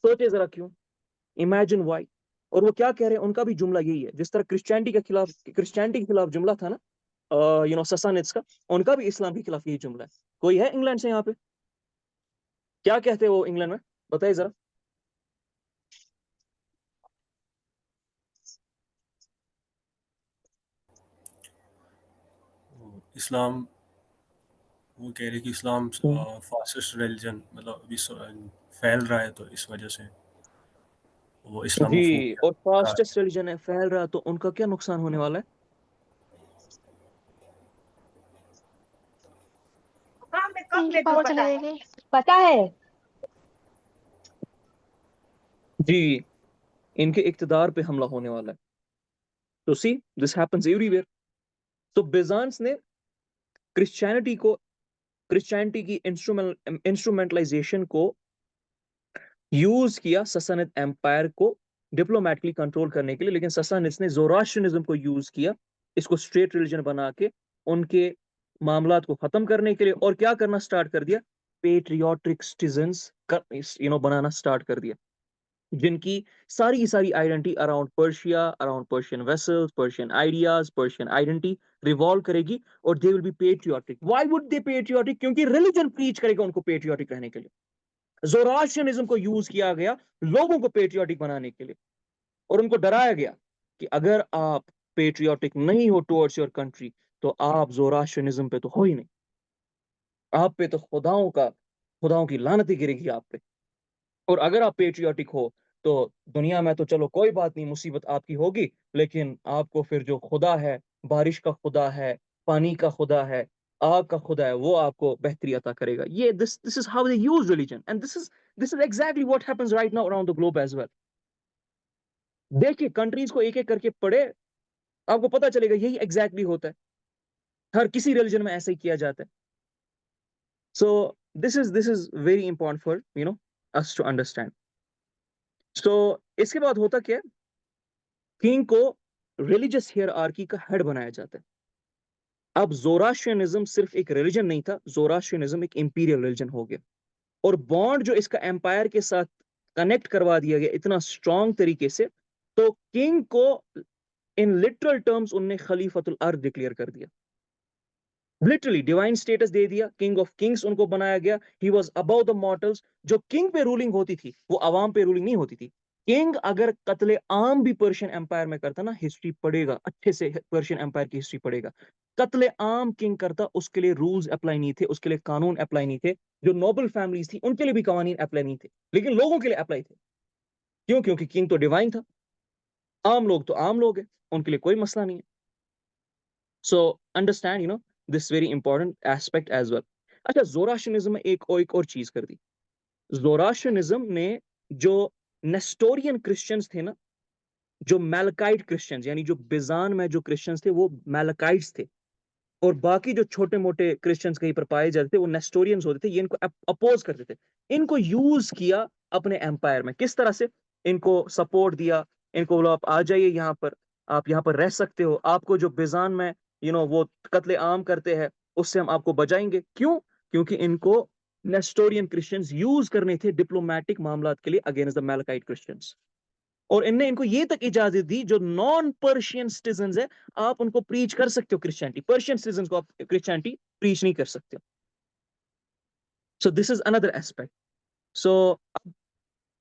सोचे जरा क्यों, इमेजिन व्हाई। और वो क्या कह रहे हैं, उनका भी जुमला यही है, जिस तरह क्रिश्चियनिटी के खिलाफ जुमला था ना ससानिट्स का, उनका भी इस्लाम के खिलाफ यही जुमला है। कोई है इंग्लैंड से यहाँ पे? क्या कहते हैं वो इंग्लैंड में, बताइए जरा। इस्लाम, वो कह रहे कि इस्लाम फासिस्ट रिलीजन, मतलब अभी फैल रहा है, तो इस वजह से वो जी, इस्लामोफोबिया और का है। फास्टेस्ट रिलीजन है, फैल रहा, तो उनका क्या नुकसान होने वाला है? पावर चली जाएगी। पता है। जी, इनके इक्तदार पे हमला होने वाला है। तो सी दिस हैपेंस एवरीवेयर। तो बिजांस ने क्रिश्चियनिटी को क्रिश्चियनिटी की इंस्ट्रूमेंटलाइजेशन को यूज किया ससानिद एम्पायर को डिप्लोमेटिकली कंट्रोल करने के लिए, लेकिन ससानिड्स ने ज़ोरास्ट्रियनिज्म को यूज किया इसको स्टेट रिलीजन बना के उनके मामलात को खत्म करने के लिए, और क्या करना स्टार्ट कर दिया, पेट्रियोटिक सिटीजन्स बनाना स्टार्ट कर दिया, जिनकी सारी की सारी identity around Persia, around Persian vessels, Persian ideas, Persian identity revolve करेगी, और they will be patriotic. Why would they patriotic? क्योंकि रिलीजन प्रीच करेगा उनको पेट्रियोटिक रहने के लिए। ज़ोरास्ट्रियनिज्म को यूज किया गया लोगों को पेट्रियोटिक बनाने के लिए, और उनको डराया गया कि अगर आप पेट्रियोटिक नहीं हो टुवर्ड्स योर कंट्री तो आप ज़ोरास्ट्रियनिज्म पे तो हो ही नहीं, आप पे तो खुदाओं की लानत गिरेगी आप पे, और अगर आप पेट्रियोटिक हो तो दुनिया में तो चलो कोई बात नहीं, मुसीबत आपकी होगी, लेकिन आपको फिर जो खुदा है, बारिश का खुदा है, पानी का खुदा है, आग का खुदा है, वो आपको बेहतरी अता करेगा। ये this is how they use religion, and this is exactly what happens right now around the globe as well. देखिए कंट्रीज को एक एक करके पढ़े, आपको पता चलेगा यही एग्जैक्टली होता है, हर किसी रिलीजन में ऐसे ही किया जाता है। So this is very important for us to understand. So इसके बाद होता क्या है, किंग को रिलीजियस हियरार्की का हेड बनाया जाता है। अब ज़ोरास्ट्रियनिज्म सिर्फ एक रिलीजन नहीं था, ज़ोरास्ट्रियनिज्म एक इंपीरियल रिलीजन हो गया, और बॉन्ड जो इसका एम्पायर के साथ कनेक्ट करवा दिया गया इतना स्ट्रॉन्ग तरीके से, तो किंग को इन लिटरल टर्म्स उनने खलीफतुल अर्द डिक्लेयर कर दिया, लिटरली डिवाइन स्टेटस दे दिया, किंग ऑफ किंग्स उनको बनाया गया। He was above the mortals. जो किंग पे रूलिंग होती थी वो अवाम पे रूलिंग नहीं होती थी। किंग अगर कत्ले आम भी पर्शियन एम्पायर में करता ना, हिस्ट्री पढ़ेगा अच्छे से, पर्शियन एम्पायर की हिस्ट्री पढ़ेगा, कत्ले आम किंग करता, उसके लिए रूल्स अप्लाई नहीं थे, उसके लिए कानून अप्लाई नहीं थे। जो नोबल फैमिलीज थी उनके लिए भी कानून अप्लाई नहीं थे, लेकिन लोगों के लिए अप्लाई थे। क्यों? क्योंकि किंग तो डिवाइन था, आम लोग तो आम लोग है, उनके लिए कोई मसला नहीं है। So understand this very important aspect as well. अच्छा, ज़ोरास्ट्रियनिज्म में एक और चीज कर दी। ज़ोरास्ट्रियनिज्म ने जो नेस्टोरियन क्रिश्चियंस थे ना, जो मैलकाइट क्रिश्चियंस, यानी जो बिजान में जो क्रिश्चियंस थे वो मैलकाइट्स थे, और बाकी जो छोटे मोटे क्रिश्चियंस कहीं पर पाए जाते थे वो नेस्टोरियंस होते थे। ये इनको अपोज करते थे, इनको यूज किया अपने एम्पायर में। किस तरह से? इनको सपोर्ट दिया, इनको बोला आप आ जाइए यहाँ पर, आप यहाँ पर रह सकते हो, आपको जो बिजान में वो कत्ले आम करते हैं उससे हम आपको बचाएंगे। क्यों? क्योंकि इनको नेस्टोरियन क्रिश्चियंस यूज करने थे डिप्लोमेटिक मामलात के लिए अगेंस्ट द मैलकाइट क्रिश्चियंस, और इनने इनको ये तक इजाजत दी जो नॉन पर्शियन सिटीजन है आप उनको प्रीच कर सकते हो क्रिश्चियनिटी, पर्शियन सिटीजन को आप क्रिश्चियनिटी प्रीच नहीं कर सकते। So this is another aspect. So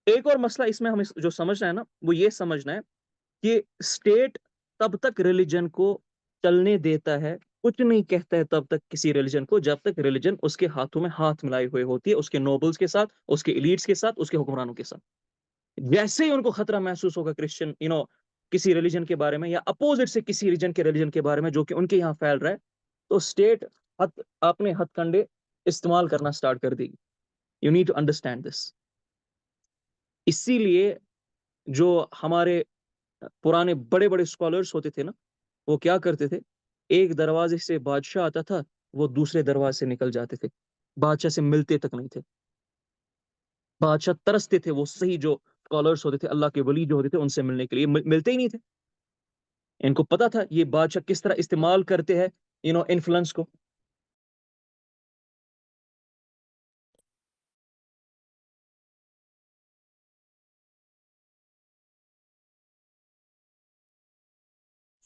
एक और मसला इसमें हमें जो समझना है ना, वो ये समझना है कि स्टेट तब तक रिलीजन को चलने देता है, कुछ नहीं कहता है तब तक किसी रिलीजन को, जब तक रिलीजन उसके हाथों में हाथ मिलाए हुए होती है, उसके नोबल्स के साथ, उसके एलीट्स के साथ, उसके हुक्मरानों के साथ। जैसे ही उनको खतरा महसूस होगा क्रिश्चियन किसी रिलीजन के बारे में, या अपोजिट से किसी रीजन के रिलीजन के बारे में जो कि उनके यहाँ फैल रहा है, तो स्टेट अपने हथकंडे इस्तेमाल करना स्टार्ट कर देगी। You need to understand this. इसीलिए जो हमारे पुराने बड़े बड़े स्कॉलर्स होते थे ना, वो क्या करते थे, एक दरवाजे से बादशाह आता था, वो दूसरे दरवाजे से निकल जाते थे, बादशाह से मिलते तक नहीं थे। बादशाह तरसते थे, वो सही जो स्कॉलर्स होते थे, अल्लाह के वली जो होते थे, उनसे मिलने के लिए, मिलते ही नहीं थे। इनको पता था ये बादशाह किस तरह इस्तेमाल करते हैं इन्फ्लुएंस को।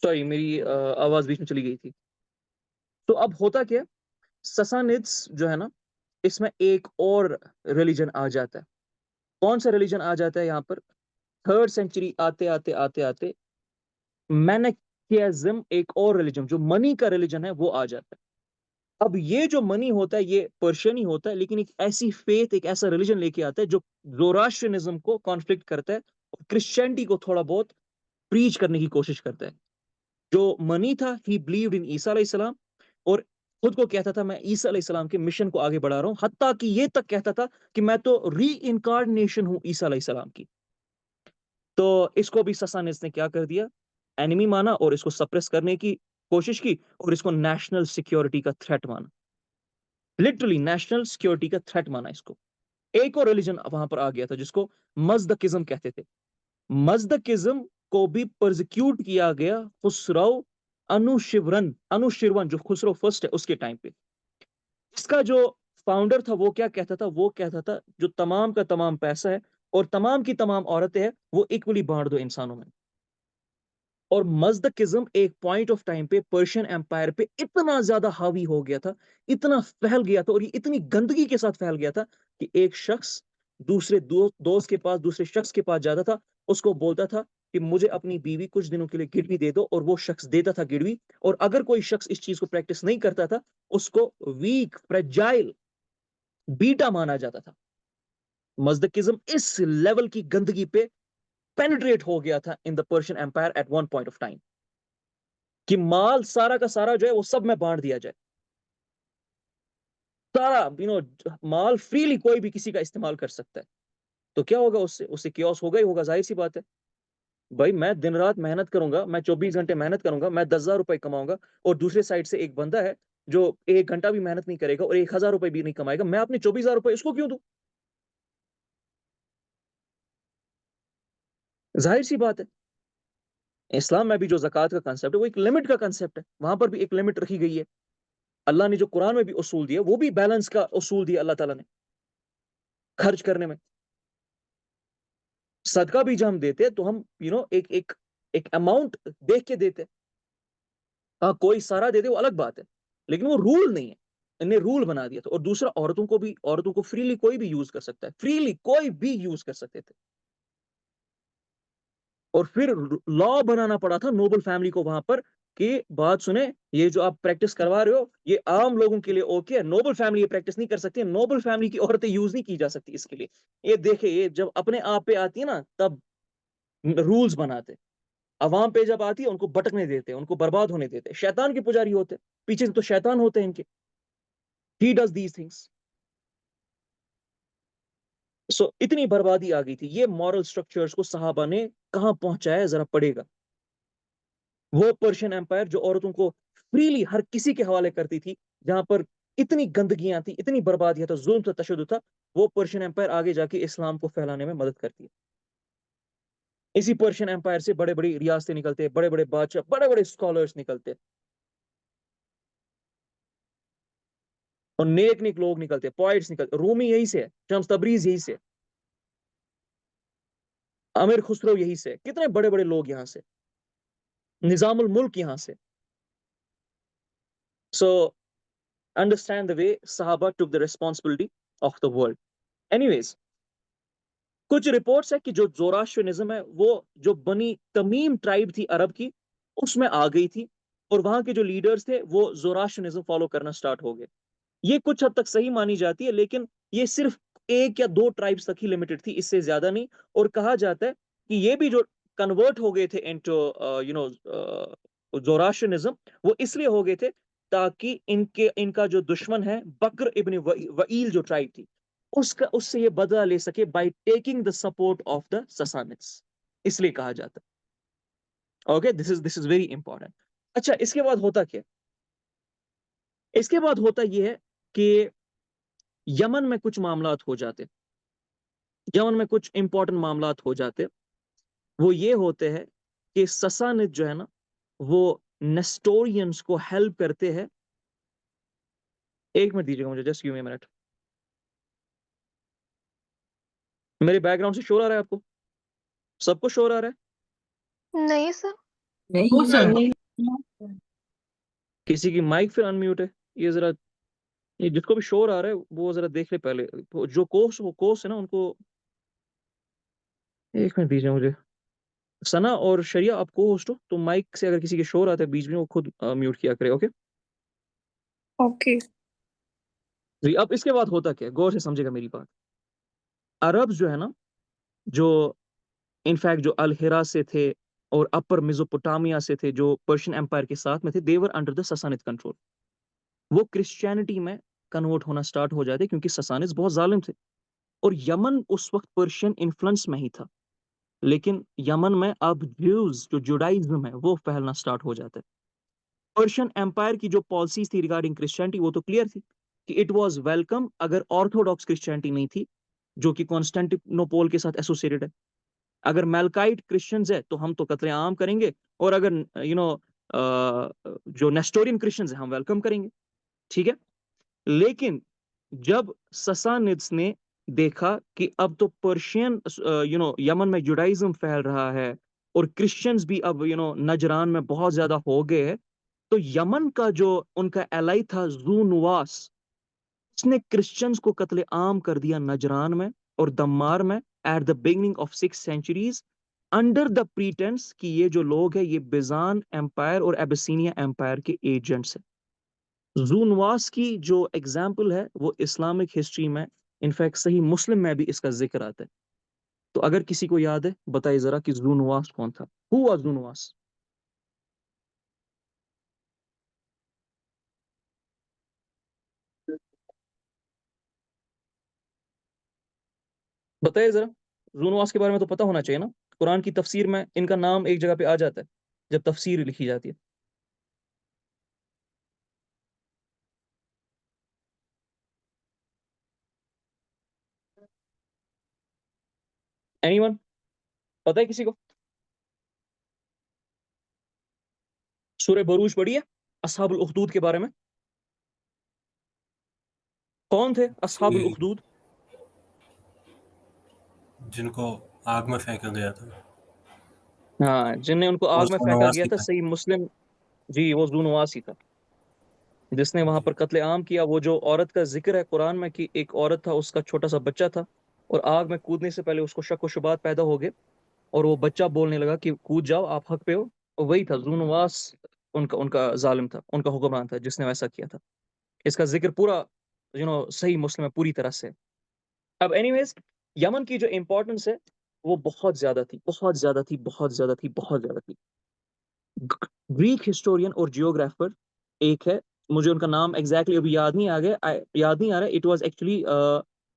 सॉरी, मेरी आवाज बीच में चली गई थी। तो अब होता क्या, ससानिड्स जो है ना, इसमें एक और रिलीजन आ जाता है। कौन सा रिलीजन आ जाता है यहाँ पर? 3rd सेंचुरी आते आते आते आते मैनिकेइज्म, एक और रिलीजन जो मनी का रिलीजन है, वो आ जाता है। अब ये जो मनी होता है ये पर्शियन ही होता है, लेकिन एक ऐसी फेथ, एक ऐसा रिलीजन लेके आता है जो ज़ोरास्ट्रियनिज्म को कॉन्फ्लिक्ट करता है और क्रिश्चियनिटी को थोड़ा बहुत प्रीच करने की कोशिश करता है। जो मनी था, ही बिलीव्ड इन ईसा अलैहिस्सलाम, और खुद को कहता था मैं ईसा अलैहिस्सलाम के मिशन को आगे बढ़ा रहा हूं, हत्ता कि ये तक कहता था कि मैं तो री इनकारनेशन हूं ईसा अलैहिस्सलाम की। तो इसको भी ससानिड्स ने क्या कर दिया, एनिमी माना, और इसको सप्रेस करने की कोशिश की, और इसको नेशनल सिक्योरिटी का थ्रेट माना। लिटरली नेशनल सिक्योरिटी का थ्रेट माना इसको। एक और रिलीजन वहां पर आ गया था जिसको मजदकिज्म कहते थे। मजदकिज्म को भी परसिक्यूट किया गया खुसरो अनुशिरवन जो खुसरो फर्स्ट है उसके टाइम पे। इसका जो फाउंडर था वो क्या कहता था, वो कहता था जो तमाम का तमाम पैसा है और तमाम की तमाम औरतें हैं वो इक्वली बांट दो इंसानों में। और मजदकिज्म एक पॉइंट ऑफ टाइम पे पर्शियन एम्पायर पे इतना ज्यादा हावी हो गया था, इतना फैल गया था और ये इतनी गंदगी के साथ फैल गया था कि एक शख्स दूसरे दोस्त के पास, दूसरे शख्स के पास जाता था, उसको बोलता था कि मुझे अपनी बीवी कुछ दिनों के लिए गिरवी दे दो, और वो शख्स देता था गिरवी। और अगर कोई शख्स इस चीज को प्रैक्टिस नहीं करता था उसको वीक, फ्रेजाइल, बीटा माना जाता था। मजदकिज्म इस लेवल की गंदगी पे पेनिट्रेट हो गया था in the Persian Empire at one point of time कि माल सारा का सारा जो है वो सब में बांट दिया जाए, सारा माल फ्रीली कोई भी किसी का इस्तेमाल कर सकता है। तो क्या होगा, उससे उससे क्योस होगा ही होगा, जाहिर सी बात है। भाई मैं दिन रात मेहनत करूंगा, मैं 24 घंटे मेहनत करूंगा, मैं 10,000 रुपए कमाऊंगा, और दूसरे साइड से एक बंदा है जो 1 घंटा भी मेहनत नहीं करेगा और 1,000 रुपए भी नहीं कमाएगा, मैं अपने 24,000 रुपए उसको क्यों दूं? जाहिर सी बात है। इस्लाम में भी जो ज़कात का कंसेप्ट है वो एक लिमिट का कंसेप्ट है, वहां पर भी एक लिमिट रखी गई है। अल्लाह ने जो कुरान में भी उसूल दिया वो भी बैलेंस का उसूल दिया अल्लाह ताला ने खर्च करने में। सदका भी जब हम देते हैं तो हम एक एक एक अमाउंट देख के देते हैं। हाँ, कोई सारा दे दे वो अलग बात है, लेकिन वो रूल नहीं है, इन्हें रूल बना दिया था। और दूसरा, औरतों को फ्रीली कोई भी यूज कर सकता है, फ्रीली कोई भी यूज कर सकते थे। और फिर लॉ बनाना पड़ा था नोबल फैमिली को वहां पर कि बात सुने, ये जो आप प्रैक्टिस करवा रहे हो ये आम लोगों के लिए ओके है, नोबल फैमिली ये प्रैक्टिस नहीं कर सकती, नोबल फैमिली की औरतें यूज नहीं की जा सकती इसके लिए। ये देखे, ये जब अपने आप पे आती है ना तब रूल्स बनाते, अवाम पे जब आती है उनको भटकने देते, उनको बर्बाद होने देते, शैतान के पुजारी होते, पीछे से तो शैतान होते हैं इनके। He does these things. So इतनी बर्बादी आ गई थी, ये मॉरल स्ट्रक्चर्स को सहाबा ने कहां पहुंचाया जरा पड़ेगा। वो पर्शियन एम्पायर जो औरतों को फ्रीली हर किसी के हवाले करती थी, जहां पर इतनी गंदगियां थी, इतनी बर्बादियां था, जुल्म था, तशद्दुद था, वो पर्शियन एम्पायर आगे जाके इस्लाम को फैलाने में मदद करती है। इसी पर्शियन एम्पायर से बड़े बड़ी रियासतें निकलते, बड़े बड़े बादशाह, बड़े बड़े स्कॉलर्स निकलते और नेक नेक लोग निकलते, पॉइट्स निकलते। रूमी यही से है, शम्स तबरीज यही से, अमीर खुसरो यही से, कितने बड़े बड़े लोग यहां से, निजामुल मुल्क यहां से। सो अंडरस्टैंड द वे सहाबा took the responsibility of the world. Anyways, कुछ रिपोर्ट्स है कि जो जोराष्ट्रियनिज्म है वो जो बनी तमीम ट्राइब थी अरब की उसमें आ गई थी, और वहां के जो लीडर्स थे वो जोराष्ट्रियनिज्म फॉलो करना स्टार्ट हो गए। ये कुछ हद तक सही मानी जाती है, लेकिन ये सिर्फ 1 या 2 ट्राइब्स तक ही लिमिटेड थी, इससे ज्यादा नहीं। और कहा जाता है कि ये भी जो कन्वर्ट हो गए थे इनटू जोराष्ट्रियनिज्म, वो इसलिए हो गए थे ताकि इनका जो दुश्मन है बकर इब्न वईल जो ट्राइब थी, उससे ये बदला ले सके by taking the support of the Sassanids, इसलिए कहा जाता है। Okay, this is very important. अच्छा, इसके बाद होता क्या? इसके बाद होता यह है कि यमन में कुछ मामलात हो जाते, यमन में कुछ इंपॉर्टेंट मामलात हो जाते। वो ये होते हैं कि ससानिद जो है ना वो नेस्टोरियंस को हेल्प करते हैं। एक मिनट दीजिएगा मुझे, just give me a minute. मेरे बैकग्राउंड से शोर आ रहा है आपको? सबको शोर आ रहा है? नहीं सर। हो सर। किसी की माइक फिर अनम्यूट है? ये जरा, ये जिसको भी शोर आ रहा है वो जरा देख ले पहले। जो कोर्स है ना उनको, एक मिनट दीजिए मुझे। सना और शरिया, आप को होस्ट हो तो माइक से अगर किसी के शोर आता है बीच में वो खुद म्यूट किया करे। Okay okay. जी, अब इसके बाद होता क्या, गौर से समझेगा मेरी बात। अरब जो है ना, जो इनफैक्ट जो अल हिरा से थे और अपर मेसोपोटामिया से थे, जो पर्शियन एम्पायर के साथ में थे, देवर अंडर द ससानिद कंट्रोल। वो क्रिश्चियनिटी में कन्वर्ट होना स्टार्ट हो जाते क्योंकि ससानिद बहुत जालिम थे। और यमन उस वक्त पर्शियन इन्फ्लुएंस में ही था, लेकिन यमन में अब ज्यूज, जो जुडाइज्म है, वो फैलना स्टार्ट हो जाता है। पर्शियन एम्पायर की जो पॉलिसीज थी रिगार्डिंग क्रिश्चियनिटी वो तो क्लियर थी कि इट वाज वेलकम अगर ऑर्थोडॉक्स क्रिश्चियनिटी नहीं थी, जो कि कॉन्स्टेंटिनोपोल के साथ एसोसिएटेड है। अगर मेलकाइट क्रिश्चियंस है तो हम तो कत्लेआम करेंगे, और अगर जो नेस्टोरियन क्रिश्चियंस है हम वेलकम करेंगे, ठीक है। लेकिन जब ससानिड्स ने देखा कि अब तो पर्शियन यमन में जुडाइज्म फैल रहा है और क्रिश्चियंस भी अब नजरान में बहुत ज्यादा हो गए हैं, तो यमन का जो उनका एलाई था ज़ूनुवास, उसने क्रिश्चियंस को कत्ले आम कर दिया नजरान में और दम्मार में at the beginning of 6th centuries, under the pretence कि ये जो लोग हैं ये बिजान एम्पायर और एबिसिनिया एम्पायर के एजेंट्स हैं। जूनवास की जो एग्जाम्पल है वो इस्लामिक हिस्ट्री में, इनफैक्ट सही मुस्लिम में भी इसका जिक्र आता है। तो अगर किसी को याद है बताइए जरा कि जूनवास कौन था, हु वाज जूनवास? बताइए जरा, जूनवास के बारे में तो पता होना चाहिए ना, कुरान की तफसीर में इनका नाम एक जगह पे आ जाता है जब तफसीर लिखी जाती है। एनीवन, पता है किसी को? सूरह बरूज पढ़ी है असहाबुल उखदूद के बारे में? कौन थे असहाबुल उखदूद? जिनको आग में फेंका गया था, हाँ, जिन्हें उनको वो आग में फेंका सोनवास गया ही था, था। सही मुस्लिम। जी, वो जूनवास ही था जिसने वहां जी पर कत्ले आम किया। वो जो औरत का जिक्र है कुरान में कि एक औरत था, उसका छोटा सा बच्चा था, और आग में कूदने से पहले उसको शक व शुबात पैदा हो गए, और वो बच्चा बोलने लगा कि कूद जाओ, आप हक पे हो। और वही था जूनवास, उनका उनका जालिम था, उनका हुक्मरान था जिसने वैसा किया था। इसका जिक्र पूरा सही मुस्लिम में पूरी तरह से। अब एनीवेज, यमन की जो इंपॉर्टेंस है वो बहुत ज्यादा थी, बहुत ज्यादा थी, बहुत ज्यादा थी, बहुत ज्यादा थी। ग्रीक हिस्टोरियन और जियोग्राफर एक है, मुझे उनका नाम एग्जैक्टली अभी याद नहीं आ गया, याद नहीं आ रहा। It was actually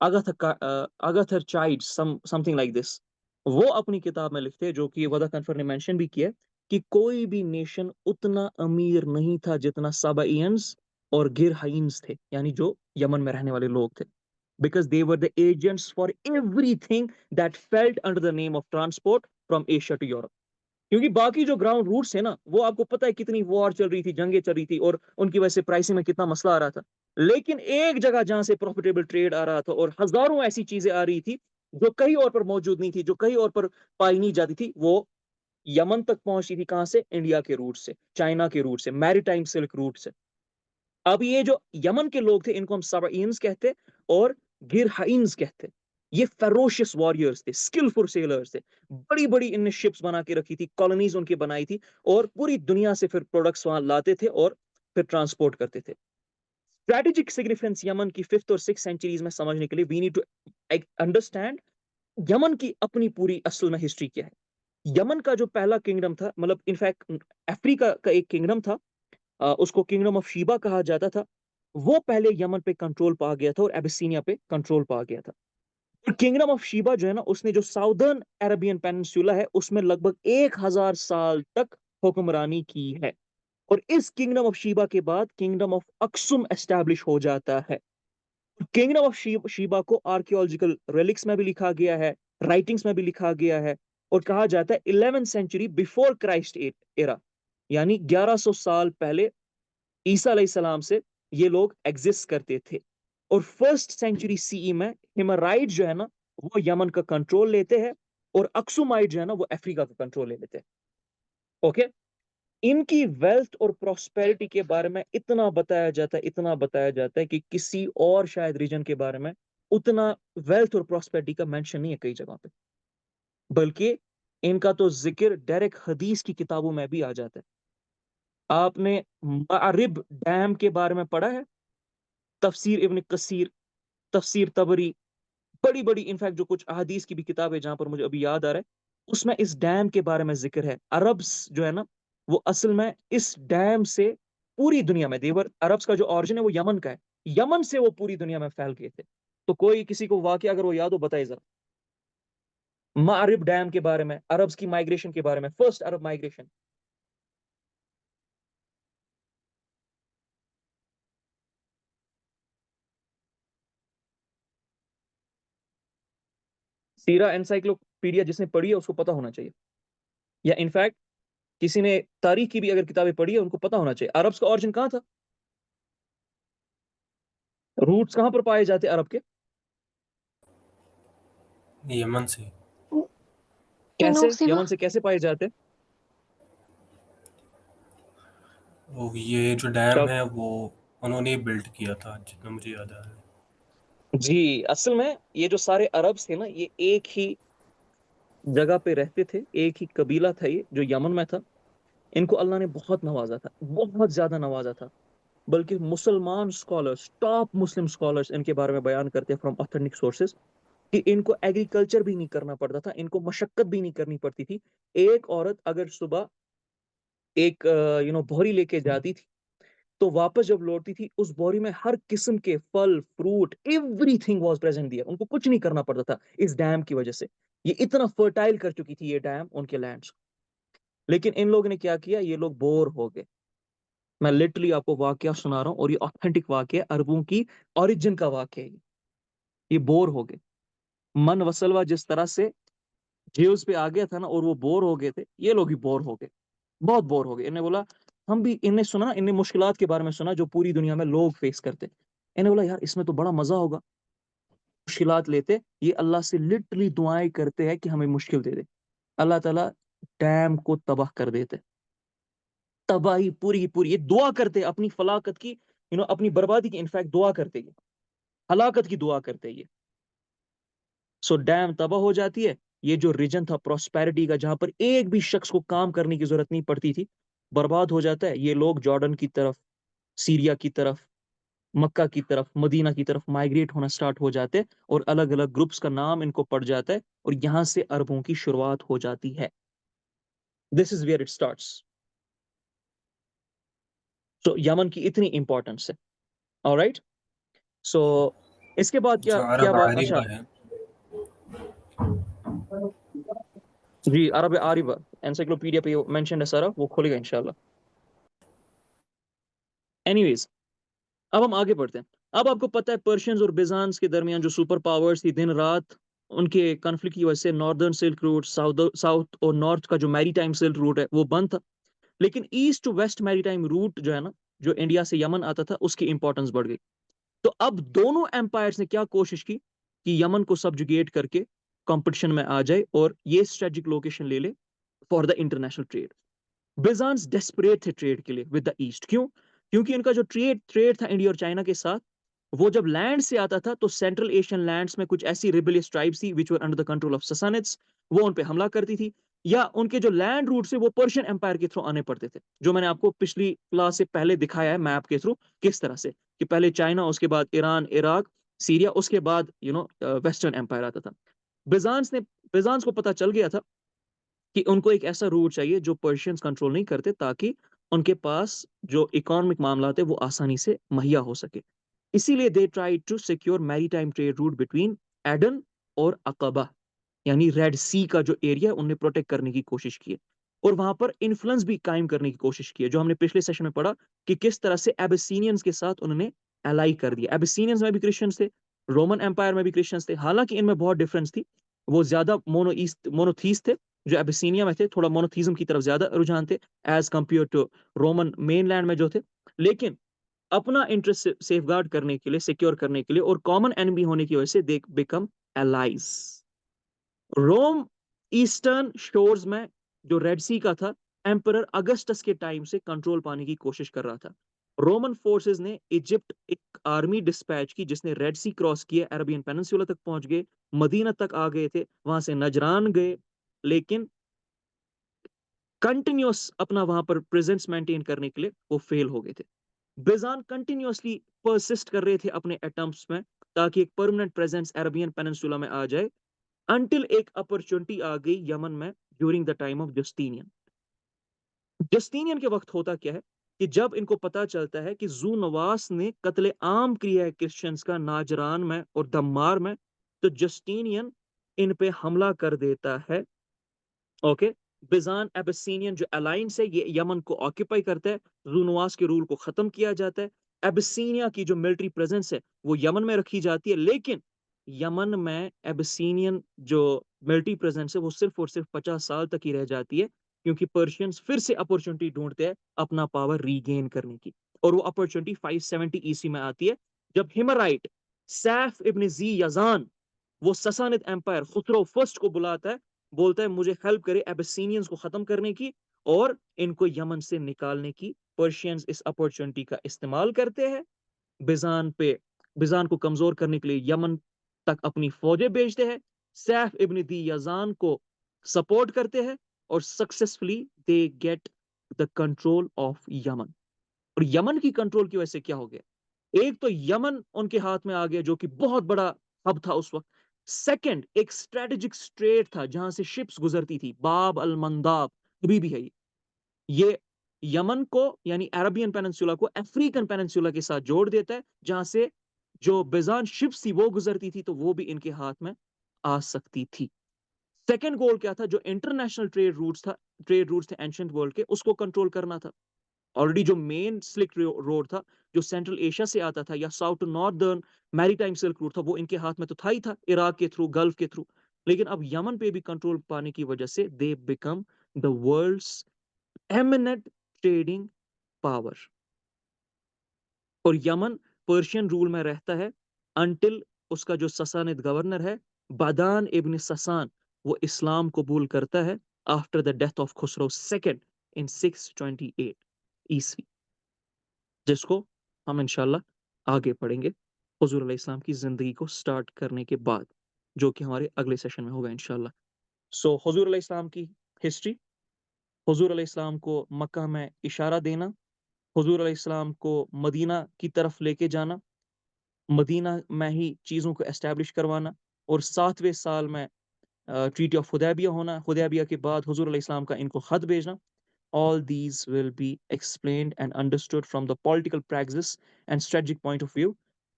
Agatharchides, something like this. वो अपनी किताब में लिखते हैं, जो कि वदा कन्फर ने मेंशन भी किया, कि कोई भी नेशन उतना अमीर नहीं था जितना साबाइयंस और गिरहाइंस थे, यानी जो यमन में रहने वाले लोग थे, because they were the agents for everything that felt under the name of transport from Asia to Europe। क्योंकि बाकी जो ग्राउंड रूट्स है ना, वो आपको पता है कितनी वॉर चल रही थी, जंगें चल रही थी, और उनकी वजह से प्राइसिंग में कितना मसला आ रहा था। लेकिन एक जगह जहां से प्रॉफिटेबल ट्रेड आ रहा था और हजारों ऐसी चीजें आ रही थी जो कहीं और पर मौजूद नहीं थी, जो कहीं और पर पाई नहीं जाती थी, वो यमन तक पहुंची थी। कहां से? इंडिया के रूट से, चाइना के रूट से, मैरीटाइम सिल्क रूट से। अब ये जो यमन के लोग थे इनको हम साबाइंस कहते और गिरहाइंस कहते। ये फेरोशियस वॉरियर्स थे, स्किलफुल सेलर्स थे, बड़ी बड़ी इनने शिप्स बना के रखी थी, कॉलोनीज उनकी बनाई थी, और पूरी दुनिया से फिर प्रोडक्ट्स वहां लाते थे और फिर ट्रांसपोर्ट करते थे। स्ट्रेटेजिक सिग्निफिकेंस यमन की 5th और 6th सेंचुरीज में समझने के लिए we need to understand Yemen की अपनी पूरी असल में हिस्ट्री क्या है। यमन का जो पहला किंगडम था, मतलब इनफैक्ट अफ्रीका का एक किंगडम था, उसको किंगडम ऑफ शीबा कहा जाता था। वो पहले यमन पे कंट्रोल पा गया था और एबिसिनिया पे कंट्रोल पा गया था। और किंगडम ऑफ शीबा जो है ना, उसने जो साउदर्न अरेबियन पेनिनसुला है उसमें लगभग 1000 साल तक हुक्मरानी की है। और इस किंगडम ऑफ शीबा के बाद किंगडम ऑफ अक्सुम एस्टैब्लिश हो जाता है। किंगडम ऑफ शीबा को आर्कियोलॉजिकल रिलिक्स में भी लिखा गया है, राइटिंग्स में भी लिखा गया है, और कहा जाता है 11th century before Christ era, यानी 1100 साल पहले ईसा अलैहिस्सलाम से ये लोग एग्जिस्ट करते थे। और 1st सेंचुरी सीई में हिमराइट जो है ना वो यमन का कंट्रोल लेते हैं, और अक्सुमाइट जो है ना वो अफ्रीका का कंट्रोल ले लेते हैं। ओके, इनकी वेल्थ और प्रोस्पेरिटी के बारे में इतना बताया जाता है, इतना बताया जाता है कि किसी और शायद रीजन के बारे में उतना वेल्थ और प्रोस्पेरिटी का मेंशन नहीं है कई जगह पे, बल्कि इनका तो जिक्र डायरेक्ट हदीस की किताबों में भी आ जाता है। आपने मारिब डैम के बारे में पढ़ा है? तफसीर इब्न कसीर, तफसीर तबरी, बड़ी बड़ी इनफैक्ट जो कुछ अहादीस की भी किताब है, जहां पर मुझे अभी याद आ रहा है, उसमें इस डैम के बारे में जिक्र है। अरब्स जो है ना वो असल में इस डैम से पूरी दुनिया में, देवर अरब्स का जो ऑरिजिन है वो यमन का है, यमन से वो पूरी दुनिया में फैल गए थे। तो कोई किसी को वाकया अगर वो याद हो बताइए जरा, मारिब डैम के बारे में, अरब्स की माइग्रेशन के बारे में, फर्स्ट अरब माइग्रेशन। सीरा एनसाइक्लोपीडिया जिसने पढ़ी है उसको पता होना चाहिए, या इनफैक्ट किसी ने तारीख की भी अगर किताबें पढ़ी है उनको पता होना चाहिए अरब्स का ऑरिजिन कहाँ था, रूट्स कहाँ पर पाए जाते अरब के, यमन से। कैसे नूसिबा। यमन से कैसे पाए जाते? वो ये जो डैम क्या? है वो उन्होंने बिल्ड किया था जितना मुझे याद आ रहा है। जी, असल में ये जो सारे अरब्स थे ना, ये एक ही जगह पे रहते थे, एक ही कबीला था ये जो यमन में था। इनको अल्लाह ने बहुत नवाजा था, बहुत ज्यादा नवाजा था। बल्कि मुसलमान स्कॉलर्स, टॉप मुस्लिम स्कॉलर्स इनके बारे में बयान करते हैं फ्रॉम ऑथेंटिक सोर्सेज कि इनको एग्रीकल्चर भी नहीं करना पड़ता था, इनको मशक्कत भी नहीं करनी पड़ती थी। एक औरत अगर सुबह एक बोरी लेके जाती थी तो वापस जब लौटती थी उस बोरी में हर किस्म के फल फ्रूट एवरीथिंग वाज प्रेजेंट दिया, उनको कुछ नहीं करना पड़ता था इस डैम की वजह से। ये इतना फर्टाइल कर चुकी थी ये डैम उनके लैंड्स। लेकिन इन लोगों ने क्या किया, ये लोग बोर हो गए। मैं लिटरली आपको वाकया सुना रहा हूँ और ये ऑथेंटिक वाकया, अरबों की ओरिजिन का वाकया है ये बोर हो गए। मन वसलवा जिस तरह से जेव्स पे आ गया था ना और वो बोर हो गए थे, ये लोग भी बोर हो गए, बहुत बोर हो गए। इन्हें बोला, हम भी, इन्हें सुना, इन्हें मुश्किलात के बारे में सुना जो पूरी दुनिया में लोग फेस करते। इन्हें बोला यार इसमें तो बड़ा मजा होगा, मुश्किलात लेते, ये अल्लाह से लिटरली दुआएं करते हैं कि हमें मुश्किल दे दे। अल्लाह ताला डैम को तबाह कर देते, तबाही पूरी की पूरी। ये दुआ करते अपनी फलाकत की, अपनी बर्बादी की, इनफैक्ट दुआ करते, ये हलाकत की दुआ करते ये। सो डैम तबाह हो जाती है। ये जो रीजन था प्रॉस्पेरिटी का, जहां पर एक भी शख्स को काम करने की जरूरत नहीं पड़ती थी, बर्बाद हो जाता है। ये लोग जॉर्डन की तरफ, सीरिया की तरफ, मक्का की तरफ, मदीना की तरफ माइग्रेट होना स्टार्ट हो जाते हैं और अलग अलग ग्रुप्स का नाम इनको पड़ जाता है और यहां से अरबों की शुरुआत हो जाती है। This is where it starts. So Yemen की इतनी इंपॉर्टेंस है। ऑलराइट, सो इसके बाद क्या जो क्या अरब बात, अच्छा आरिबा है, जी, अरब आरिबा एनसाइक्लोपीडिया पे मेंशन है सारा, वो खोलेगा इंशाल्लाह। एनीवेज, अब हम आगे बढ़ते हैं। अब आपको पता है पर्शियंस और बिजांस के दरमियान जो सुपर पावर्स थी, दिन रात उनके कॉन्फ्लिक्ट की वजह से नॉर्दर्न सिल्क रूट, साउथ और नॉर्थ का जो मैरीटाइम सिल्क रूट है वो बंद था। लेकिन east to west maritime route जो है ना, जो इंडिया से यमन आता था, उसकी इंपॉर्टेंस बढ़ गई। तो अब दोनों एम्पायर्स ने क्या कोशिश की कि यमन को सब्जुगेट करके कंपटीशन में आ जाए और ये स्ट्रेटेजिक लोकेशन ले ले for the international trade. Byzantines desperate थे ट्रेड के लिए विद द ईस्ट। क्यों? क्योंकि इनका जो ट्रेड था इंडिया और चाइना के साथ, वो जब लैंड से आता था तो सेंट्रल एशियन लैंड्स में कुछ ऐसी रिबेलियस ट्राइब्स थी which were under the control of Sassanids, वो उन पे हमला करती थी। या उनके जो लैंड रूट से वो पर्शियन एम्पायर के थ्रू आने पड़ते थे, जो मैंने आपको पिछली क्लास से पहले दिखाया है मैप के थ्रू, किस तरह से कि पहले चाइना, उसके बाद ईरान, इराक, सीरिया, उसके बाद वेस्टर्न एम्पायर आता था। बिजांस को पता चल गया था कि उनको एक ऐसा रूट चाहिए जो पर्शियंस कंट्रोल नहीं करते, ताकि उनके पास जो इकोनॉमिक मामला थे वो आसानी से मुहैया हो सके। इसीलिए they try to secure maritime trade route between Aden और अकबा, यानी रेड सी का जो एरिया उन्हें प्रोटेक्ट करने की कोशिश की है और वहां पर इन्फ्लुएंस भी कायम करने की कोशिश की है, जो हमने पिछले सेशन में पढ़ा कि किस तरह से एबिसीनियंस के साथ उन्होंने एलाई कर दिया। एबिसीनियंस में भी क्रिश्चियंस थे, रोमन एम्पायर में भी क्रिश्चियंस थे, हालांकि इनमें बहुत डिफरेंस थी। वो ज्यादा मोनोथीस थे, जो एबिसीनिया में थे थोड़ा मोनोथीज्म की तरफ ज्यादा रुझान थे as compared to Roman mainland में जो थे। लेकिन अपना इंटरेस्ट सेफगार्ड करने के लिए, सिक्योर करने के लिए और कॉमन एनिमी होने की वजह से they become allies. Rome eastern shores में जो रेड सी का था, एम्परर अगस्टस के टाइम से कंट्रोल पाने की कोशिश कर रहा था। रोमन फोर्सेस ने इजिप्ट एक आर्मी डिस्पैच की जिसने रेड सी क्रॉस किया, अरबियन पेनिनसुला तक पहुंच गए, मदीना तक आ गए थे, वहां से नजरान गए, लेकिन कंटिन्यूस अपना वहां पर प्रेजेंस मेंटेन करने के लिए वो फेल हो गए थे। बिजान कंटिन्यूसली परसिस्ट कर रहे थे अपने अटेम्प्ट्स में ताकि एक परमानेंट प्रेजेंस अरबियन पेनिनसुला में आ जाए, अंटिल एक अपॉर्चुनिटी आ गई यमन में during the time of Justinian. Justinian के वक्त होता क्या है कि जब इनको पता चलता है कि जू नवास ने कत्ले आम किया है क्रिश्चियंस का नाजरान में और दम्मार में, तो जस्टिनियन इन पे हमला कर देता है। ओके, बिजान एबिसीनियन जो अलायंस है ये यमन को ऑक्यूपाई करता है, जूनवास के रूल को खत्म किया जाता है, एबिसीनिया की जो मिलिट्री प्रेजेंस है वो यमन में रखी जाती है। लेकिन यमन में एबिसीनियन जो मिलिट्री प्रेजेंस है वो सिर्फ और सिर्फ 50 साल तक ही रह जाती है, क्योंकि पर्शियंस फिर से अपॉर्चुनिटी ढूंढते हैं अपना पावर रीगेन करने की। और वो अपॉर्चुनिटी 570 ईस्वी में आती है, जब हिमराइट सैफ इब्न जी यजान वो ससानिद एम्पायर खुसरो फर्स्ट को बुलाता है, बोलता है मुझे हेल्प करे एबिसीनियंस को खत्म करने की और इनको यमन से निकालने की। पर्शियंस इस अपॉर्चुनिटी का इस्तेमाल करते हैं, बिजान को कमजोर करने के लिए यमन तक अपनी फौजें भेजते हैं, सैफ इब्न दी यजान को सपोर्ट करते हैं और successfully they get the control of Yemen. और यमन की कंट्रोल की वजह से क्या हो गया, एक तो यमन उनके हाथ में आ गया जो कि बहुत बड़ा हब था उस वक्त। सेकंड, एक स्ट्रेटेजिक स्ट्रेट था जहां से शिप्स गुजरती थी, बाब अल मंदाब अभी भी है ये यमन को यानी अरबियन पेनिनसुला को अफ्रीकन पेनिनसुला के साथ जोड़ देता है, जहां से जो बिजान शिप्स थी वो गुजरती थी तो वो भी इनके हाथ में आ सकती थी। सेकंड गोल क्या था, जो इंटरनेशनल ट्रेड रूट्स थे एंशिएंट वर्ल्ड के, उसको कंट्रोल करना था। ऑलरेडी जो मेन सिल्क रोड था जो सेंट्रल एशिया से आता था या south to northern maritime silk route था, वो इनके हाथ में तो था ही था, इराक के थ्रू, गल्फ के थ्रू। लेकिन अब यमन पे भी कंट्रोल पाने की वजह से they become the world's eminent trading power. और यमन पर्शियन रूल में रहता है अंटिल उसका जो ससानिद गवर्नर है बदान इब्न ससान वो इस्लाम कबूल करता है after the death of Khusro second in 628 ईस्वी, जिसको हम इंशाल्लाह आगे पढ़ेंगे हुजूर अलैहिस्सलाम की जिंदगी को स्टार्ट करने के बाद, जो कि हमारे अगले सेशन में होगा इंशाल्लाह। सो हुजूर अलैहिस्सलाम की हिस्ट्री, हुजूर अलैहिस्सलाम को मक्का में इशारा देना, हुजूर अलैहिस्सलाम को मदीना की तरफ लेके जाना, मदीना में ही चीज़ों को एस्टैब्लिश करवाना, और 7वें साल में ट्रीटी ऑफ हुदैबिया होना, हुदैबिया के बाद हुजूर अलैहिस्सलाम का इनको खत भेजना। All these will be explained and understood from the political praxis and strategic point of view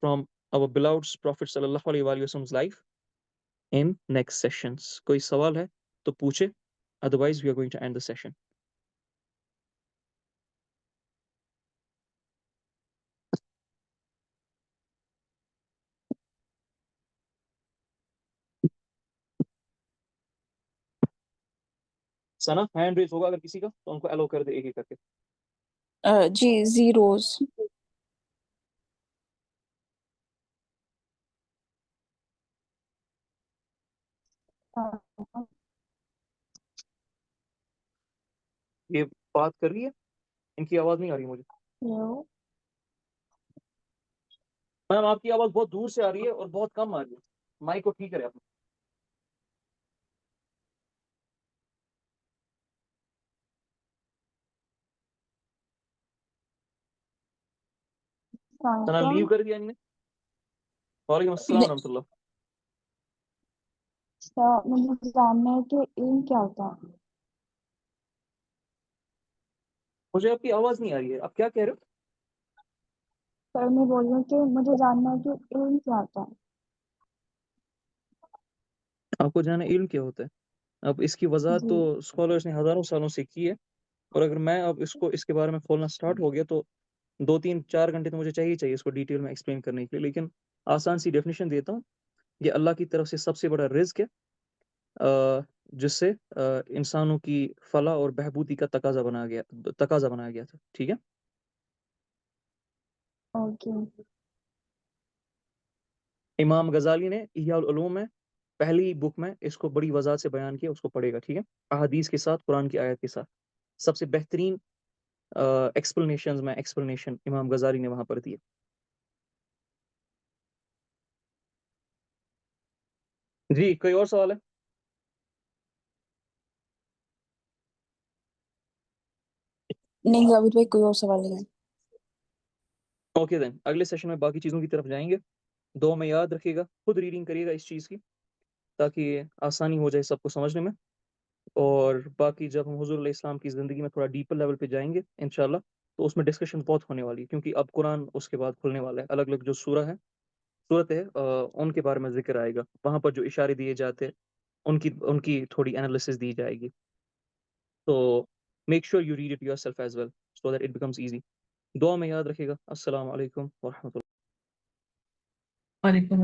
from our beloved Prophet sallallahu alaihi wasallam's life in next sessions. कोई सवाल है तो पूछे, otherwise we are going to end the session. Sana hand raise होगा अगर किसी का तो उनको अलो कर दे एक एक करके। जी जीरोस। ये बात कर रही है, इनकी आवाज नहीं आ रही मुझे। हेलो। मैम आपकी आवाज बहुत दूर से आ रही है और बहुत कम आ रही है, माइक को ठीक करें आप। सना लीव कर दिया इनने। वालेकुम अस्सलाम रहमतुल्लाह। मुझे जानना है कि एम क्या होता है। मुझे आपकी आवाज नहीं आ रही है, आप क्या कह रहे हो? सर मैं बोल रही हूँ कि मुझे जानना है कि एम क्या होता है। आपको जाना इल्म क्या होता है? अब इसकी वजाहत जी। तो स्कॉलर्स ने हजारों सालों से की है, और अगर मैं अब इसको इसके बारे में खोलना स्टार्ट हो गया तो 2-3-4 घंटे तो मुझे चाहिए इसको डिटेल में एक्सप्लेन करने के लिए। लेकिन आसान सी डेफिनेशन देता हूँ, ये अल्लाह की तरफ से सबसे बड़ा रिज्क है, जिससे इंसानों की फलाह और बहबूदी का तकाजा बनाया गया था। ठीक है, ओके। इमाम गजाली ने इह्या उल उलूम में पहली बुक में इसको बड़ी वजाहत से बयान किया, उसको पढ़ेगा। ठीक है, अहादीस के साथ, कुरान की आयत के साथ सबसे बेहतरीन एक्सप्लेनेशन इमाम गजाली ने वहां पर दी है। जी कोई और सवाल है? नहीं अभी तो कोई और सवाल नहीं है। ओके देन, अगले सेशन में बाकी चीज़ों की तरफ जाएंगे। दो में याद रखिएगा, खुद रीडिंग करिएगा इस चीज़ की ताकि आसानी हो जाए सबको समझने में। और बाकी जब हम हुजूर अलैहि इस्लाम की ज़िंदगी में थोड़ा डीपर लेवल पे जाएंगे इंशाल्लाह, तो उसमें डिस्कशन बहुत होने वाली है, क्योंकि अब कुरान उसके बाद खुलने वाला है। अलग अलग जो सूरत है उनके बारे में जिक्र आएगा, वहाँ पर जो इशारे दिए जाते हैं उनकी उनकी थोड़ी एनालिसिस दी जाएगी। तो make sure you read it yourself as well so that it becomes easy. दुआ में याद रखिएगा। अस्सलाम वालेकुम व रहमतुल्लाह। वालेकुम